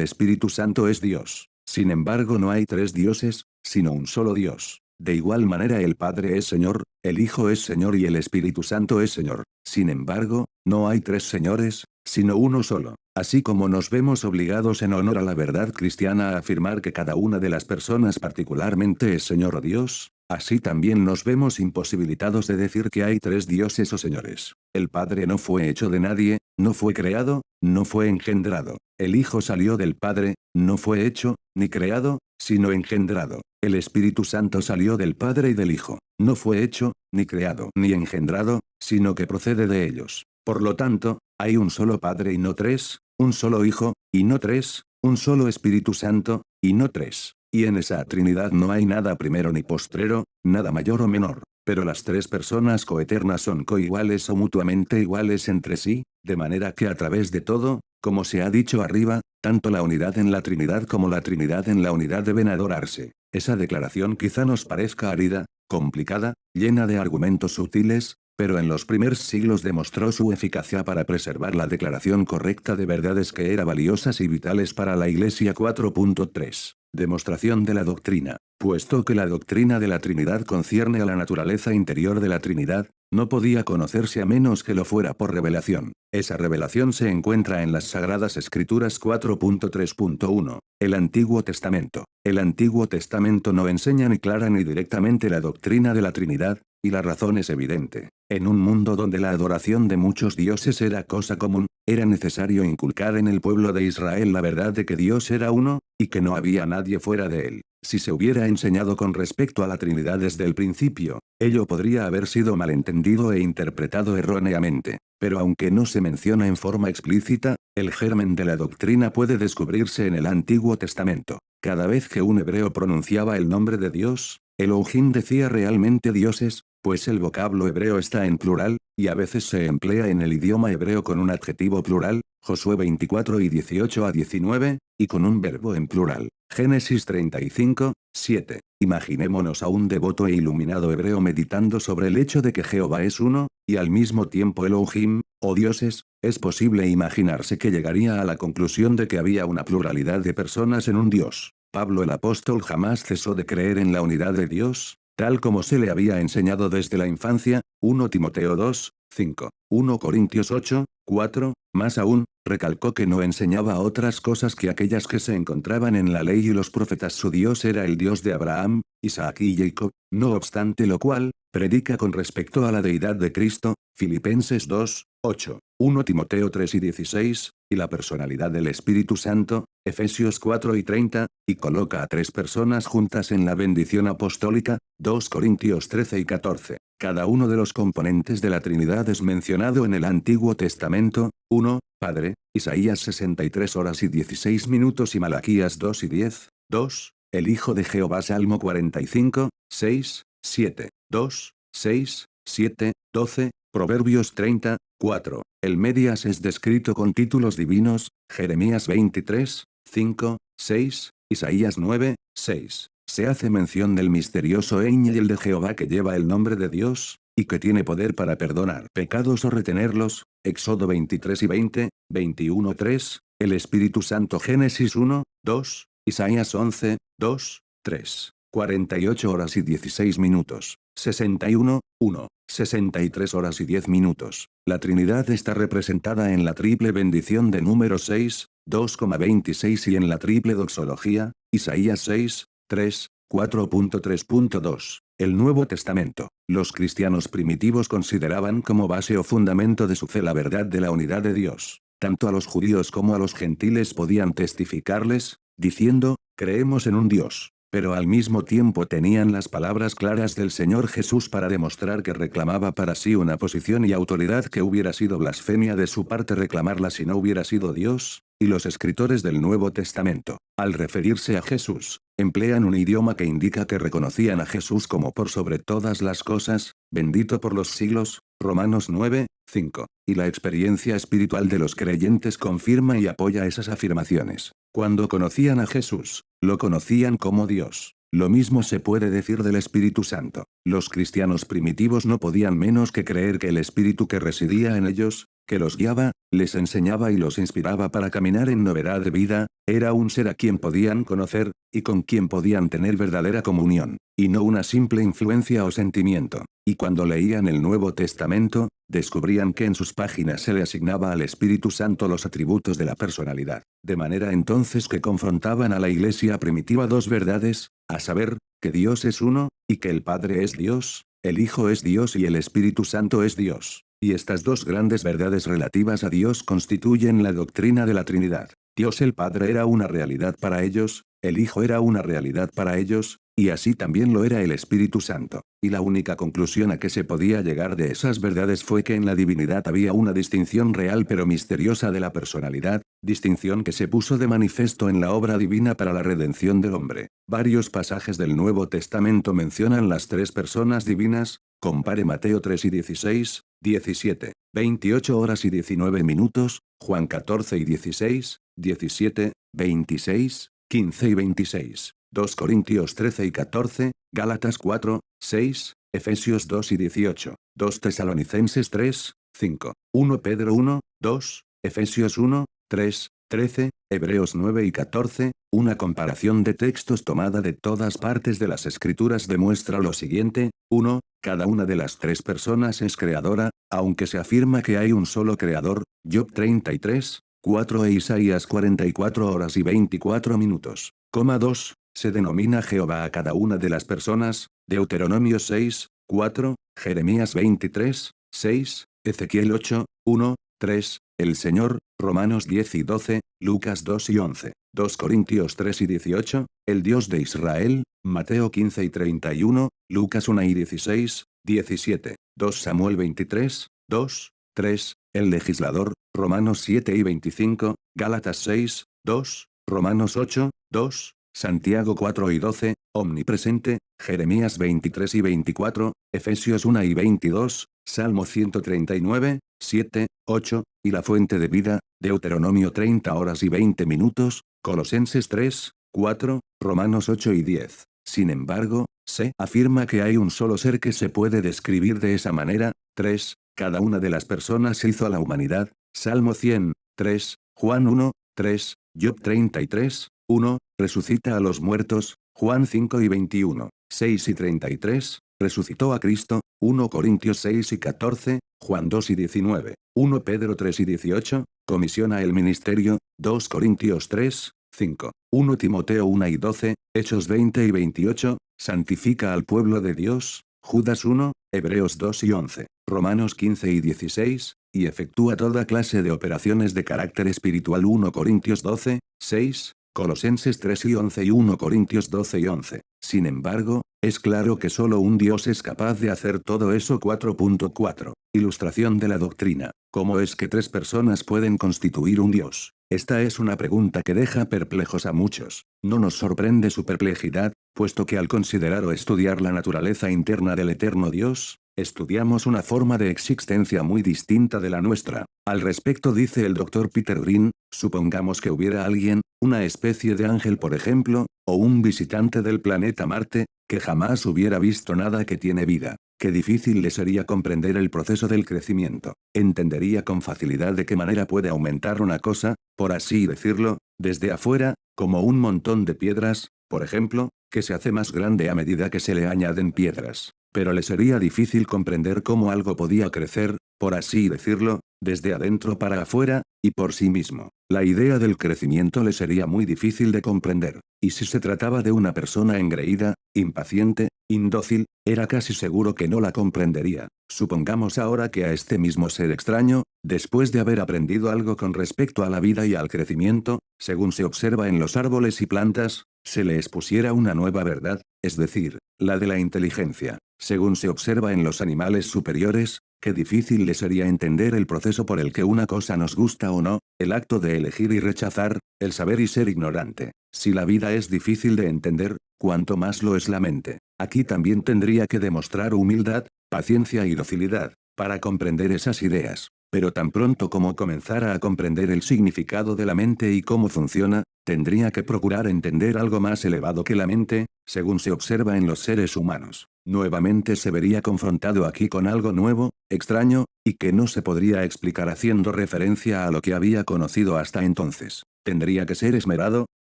Espíritu Santo es Dios. Sin embargo no hay tres dioses, sino un solo Dios. De igual manera el Padre es Señor, el Hijo es Señor y el Espíritu Santo es Señor. Sin embargo, no hay tres señores, sino uno solo. Así como nos vemos obligados en honor a la verdad cristiana a afirmar que cada una de las personas particularmente es Señor o Dios, así también nos vemos imposibilitados de decir que hay tres dioses o señores. El Padre no fue hecho de nadie, no fue creado, no fue engendrado. El Hijo salió del Padre, no fue hecho, ni creado, sino engendrado. El Espíritu Santo salió del Padre y del Hijo. No fue hecho, ni creado, ni engendrado, sino que procede de ellos. Por lo tanto, hay un solo Padre y no tres, un solo Hijo, y no tres, un solo Espíritu Santo, y no tres. Y en esa Trinidad no hay nada primero ni postrero, nada mayor o menor. Pero las tres personas coeternas son coiguales o mutuamente iguales entre sí, de manera que a través de todo, como se ha dicho arriba, tanto la unidad en la Trinidad como la Trinidad en la unidad deben adorarse. Esa declaración quizá nos parezca árida, complicada, llena de argumentos sutiles, pero en los primeros siglos demostró su eficacia para preservar la declaración correcta de verdades que eran valiosas y vitales para la Iglesia. 4.3. Demostración de la doctrina. Puesto que la doctrina de la Trinidad concierne a la naturaleza interior de la Trinidad, no podía conocerse a menos que lo fuera por revelación. Esa revelación se encuentra en las Sagradas Escrituras. 4.3.1. El Antiguo Testamento. El Antiguo Testamento no enseña ni clara ni directamente la doctrina de la Trinidad, y la razón es evidente. En un mundo donde la adoración de muchos dioses era cosa común, era necesario inculcar en el pueblo de Israel la verdad de que Dios era uno, y que no había nadie fuera de él. Si se hubiera enseñado con respecto a la Trinidad desde el principio, ello podría haber sido malentendido e interpretado erróneamente. Pero aunque no se menciona en forma explícita, el germen de la doctrina puede descubrirse en el Antiguo Testamento. Cada vez que un hebreo pronunciaba el nombre de Dios, Elohim decía realmente dioses, pues el vocablo hebreo está en plural, y a veces se emplea en el idioma hebreo con un adjetivo plural, Josué 24 y 18 a 19, y con un verbo en plural, Génesis 35, 7. Imaginémonos a un devoto e iluminado hebreo meditando sobre el hecho de que Jehová es uno, y al mismo tiempo Elohim, o dioses. Es posible imaginarse que llegaría a la conclusión de que había una pluralidad de personas en un Dios. Pablo el apóstol jamás cesó de creer en la unidad de Dios, tal como se le había enseñado desde la infancia. 1 Timoteo 2, 5. 1 Corintios 8, 4, más aún, recalcó que no enseñaba otras cosas que aquellas que se encontraban en la ley y los profetas. Su Dios era el Dios de Abraham, Isaac y Jacob, no obstante lo cual, predica con respecto a la deidad de Cristo, Filipenses 2, 8, 1 Timoteo 3 y 16, y la personalidad del Espíritu Santo, Efesios 4 y 30, y coloca a tres personas juntas en la bendición apostólica, 2 Corintios 13 y 14. Cada uno de los componentes de la Trinidad es mencionado en el Antiguo Testamento: 1, Padre, Isaías 63 horas y 16 minutos y Malaquías 2 y 10, 2, el Hijo de Jehová Salmo 45, 6, 7, 2, 6, 7, 12, Proverbios 30, 4. El Medias es descrito con títulos divinos, Jeremías 23, 5, 6, Isaías 9, 6. Se hace mención del misterioso Éngel de Jehová que lleva el nombre de Dios, y que tiene poder para perdonar pecados o retenerlos, Éxodo 23 y 20, 21, 3, el Espíritu Santo Génesis 1, 2, Isaías 11, 2, 3. 48 horas y 16 minutos, 61, 1, 63 horas y 10 minutos. La Trinidad está representada en la triple bendición de número 6, 2,26 y en la triple doxología, Isaías 6, 3, 4.3.2. El Nuevo Testamento. Los cristianos primitivos consideraban como base o fundamento de su fe la verdad de la unidad de Dios. Tanto a los judíos como a los gentiles podían testificarles, diciendo, creemos en un Dios. Pero al mismo tiempo tenían las palabras claras del Señor Jesús para demostrar que reclamaba para sí una posición y autoridad que hubiera sido blasfemia de su parte reclamarla si no hubiera sido Dios. y los escritores del Nuevo Testamento, al referirse a Jesús, emplean un idioma que indica que reconocían a Jesús como por sobre todas las cosas, bendito por los siglos, Romanos 9, 5, y la experiencia espiritual de los creyentes confirma y apoya esas afirmaciones. Cuando conocían a Jesús, lo conocían como Dios. Lo mismo se puede decir del Espíritu Santo. Los cristianos primitivos no podían menos que creer que el Espíritu que residía en ellos, que los guiaba, les enseñaba y los inspiraba para caminar en novedad de vida, era un ser a quien podían conocer, y con quien podían tener verdadera comunión, y no una simple influencia o sentimiento. Y cuando leían el Nuevo Testamento, descubrían que en sus páginas se le asignaba al Espíritu Santo los atributos de la personalidad, de manera entonces que confrontaban a la iglesia primitiva dos verdades, a saber, que Dios es uno, y que el Padre es Dios, el Hijo es Dios y el Espíritu Santo es Dios. Y estas dos grandes verdades relativas a Dios constituyen la doctrina de la Trinidad. Dios el Padre era una realidad para ellos, el Hijo era una realidad para ellos, y así también lo era el Espíritu Santo. Y la única conclusión a que se podía llegar de esas verdades fue que en la divinidad había una distinción real pero misteriosa de la personalidad, distinción que se puso de manifiesto en la obra divina para la redención del hombre. Varios pasajes del Nuevo Testamento mencionan las tres personas divinas, compare Mateo 3 y 16, 17, 28 horas y 19 minutos, Juan 14 y 16, 17, 26, 15 y 26. 2 Corintios 13 y 14, Gálatas 4, 6, Efesios 2 y 18, 2 Tesalonicenses 3, 5, 1 Pedro 1, 2, Efesios 1, 3, 13, Hebreos 9 y 14, una comparación de textos tomada de todas partes de las Escrituras demuestra lo siguiente, 1, cada una de las tres personas es creadora, aunque se afirma que hay un solo creador, Job 33, 4 e Isaías 44 horas y 24 minutos, 2, se denomina Jehová a cada una de las personas, Deuteronomio 6, 4, Jeremías 23, 6, Ezequiel 8, 1, 3, el Señor, Romanos 10 y 12, Lucas 2 y 11, 2 Corintios 3 y 18, el Dios de Israel, Mateo 15 y 31, Lucas 1 y 16, 17, 2 Samuel 23, 2, 3, el legislador, Romanos 7 y 25, Gálatas 6, 2, Romanos 8, 2, Santiago 4 y 12, omnipresente, Jeremías 23 y 24, Efesios 1 y 22, Salmo 139, 7, 8, y la fuente de vida, Deuteronomio 30 horas y 20 minutos, Colosenses 3, 4, Romanos 8 y 10. Sin embargo, se afirma que hay un solo ser que se puede describir de esa manera, 3, cada una de las personas hizo a la humanidad, Salmo 100, 3, Juan 1, 3, Job 33, 1, resucita a los muertos, Juan 5 y 21, 6 y 33, resucitó a Cristo, 1 Corintios 6 y 14, Juan 2 y 19, 1 Pedro 3 y 18, comisiona el ministerio, 2 Corintios 3, 5, 1 Timoteo 1 y 12, Hechos 20 y 28, santifica al pueblo de Dios, Judas 1, Hebreos 2 y 11, Romanos 15 y 16, y efectúa toda clase de operaciones de carácter espiritual 1 Corintios 12, 6, Colosenses 3 y 11 y 1 Corintios 12 y 11. Sin embargo, es claro que solo un Dios es capaz de hacer todo eso. 4.4. Ilustración de la doctrina. ¿Cómo es que tres personas pueden constituir un Dios? Esta es una pregunta que deja perplejos a muchos. No nos sorprende su perplejidad, puesto que al considerar o estudiar la naturaleza interna del eterno Dios, estudiamos una forma de existencia muy distinta de la nuestra. Al respecto dice el Dr. Peter Green, supongamos que hubiera alguien, una especie de ángel por ejemplo, o un visitante del planeta Marte, que jamás hubiera visto nada que tiene vida. Qué difícil le sería comprender el proceso del crecimiento. Entendería con facilidad de qué manera puede aumentar una cosa, por así decirlo, desde afuera, como un montón de piedras, por ejemplo, que se hace más grande a medida que se le añaden piedras. Pero le sería difícil comprender cómo algo podía crecer, por así decirlo, desde adentro para afuera, y por sí mismo. La idea del crecimiento le sería muy difícil de comprender, y si se trataba de una persona engreída, impaciente, indócil, era casi seguro que no la comprendería. Supongamos ahora que a este mismo ser extraño, después de haber aprendido algo con respecto a la vida y al crecimiento, según se observa en los árboles y plantas, se le expusiera una nueva verdad, es decir, la de la inteligencia. Según se observa en los animales superiores, Qué difícil le sería entender el proceso por el que una cosa nos gusta o no, el acto de elegir y rechazar, el saber y ser ignorante. Si la vida es difícil de entender, cuanto más lo es la mente. Aquí también tendría que demostrar humildad, paciencia y docilidad, para comprender esas ideas. Pero tan pronto como comenzara a comprender el significado de la mente y cómo funciona, tendría que procurar entender algo más elevado que la mente, según se observa en los seres humanos. Nuevamente se vería confrontado aquí con algo nuevo, extraño, y que no se podría explicar haciendo referencia a lo que había conocido hasta entonces. Tendría que ser esmerado,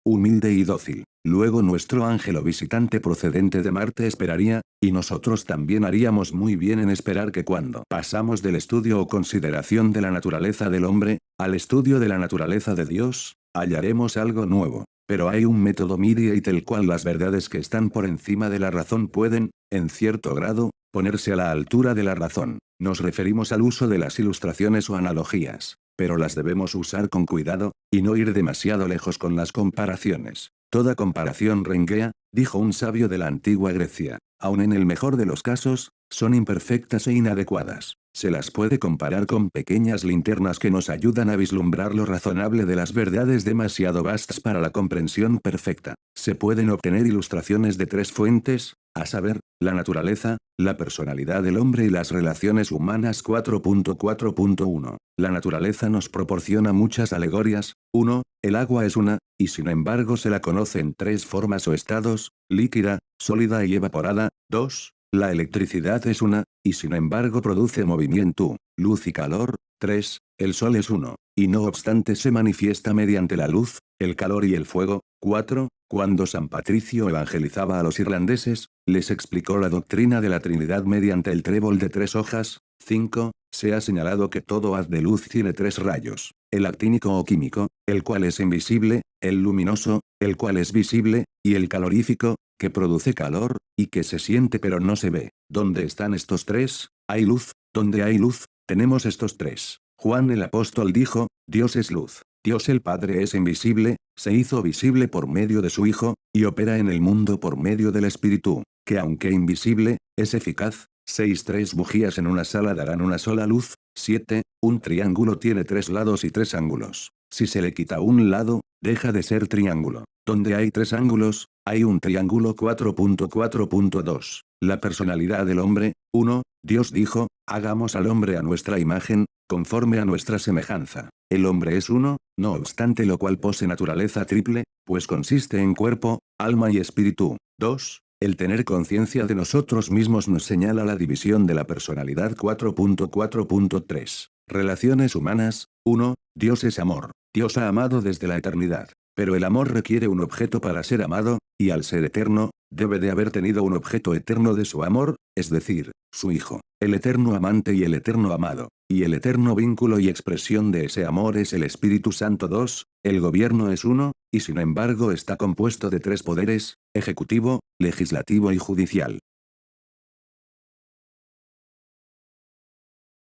humilde y dócil. Luego nuestro ángel o visitante procedente de Marte esperaría, y nosotros también haríamos muy bien en esperar que cuando pasamos del estudio o consideración de la naturaleza del hombre, al estudio de la naturaleza de Dios, hallaremos algo nuevo. Pero hay un método mediate el cual las verdades que están por encima de la razón pueden, en cierto grado, ponerse a la altura de la razón. Nos referimos al uso de las ilustraciones o analogías, pero las debemos usar con cuidado, y no ir demasiado lejos con las comparaciones. Toda comparación renguea, dijo un sabio de la antigua Grecia. Aun en el mejor de los casos, son imperfectas e inadecuadas. Se las puede comparar con pequeñas linternas que nos ayudan a vislumbrar lo razonable de las verdades demasiado vastas para la comprensión perfecta. Se pueden obtener ilustraciones de tres fuentes, a saber, la naturaleza, la personalidad del hombre y las relaciones humanas 4.4.1. La naturaleza nos proporciona muchas alegorias. 1. El agua es una, y sin embargo se la conoce en tres formas o estados, líquida, sólida y evaporada. 2. La electricidad es una, y sin embargo produce movimiento, luz y calor. 3. El sol es uno, y no obstante se manifiesta mediante la luz, el calor y el fuego. 4. Cuando San Patricio evangelizaba a los irlandeses, les explicó la doctrina de la Trinidad mediante el trébol de tres hojas. 5. Se ha señalado que todo haz de luz tiene tres rayos: el actínico o químico, el cual es invisible, el luminoso, el cual es visible, y el calorífico, que produce calor, y que se siente pero no se ve. ¿Dónde están estos tres? Hay luz. Donde hay luz, tenemos estos tres. Juan el apóstol dijo, Dios es luz. Dios el Padre es invisible, se hizo visible por medio de su Hijo, y opera en el mundo por medio del Espíritu, que aunque invisible, es eficaz. 6. Tres bujías en una sala darán una sola luz. 7. Un triángulo tiene tres lados y tres ángulos. Si se le quita un lado, deja de ser triángulo. Donde hay tres ángulos, hay un triángulo. 4.4.2. La personalidad del hombre. 1. Dios dijo, hagamos al hombre a nuestra imagen, conforme a nuestra semejanza. El hombre es uno, no obstante lo cual posee naturaleza triple, pues consiste en cuerpo, alma y espíritu. 2. El tener conciencia de nosotros mismos nos señala la división de la personalidad. 4.4.3. Relaciones humanas. 1. Dios es amor. Dios ha amado desde la eternidad. Pero el amor requiere un objeto para ser amado, y al ser eterno, debe de haber tenido un objeto eterno de su amor, es decir, su Hijo, el eterno amante y el eterno amado, y el eterno vínculo y expresión de ese amor es el Espíritu Santo. 2. El gobierno es uno, y sin embargo está compuesto de tres poderes, ejecutivo, legislativo y judicial.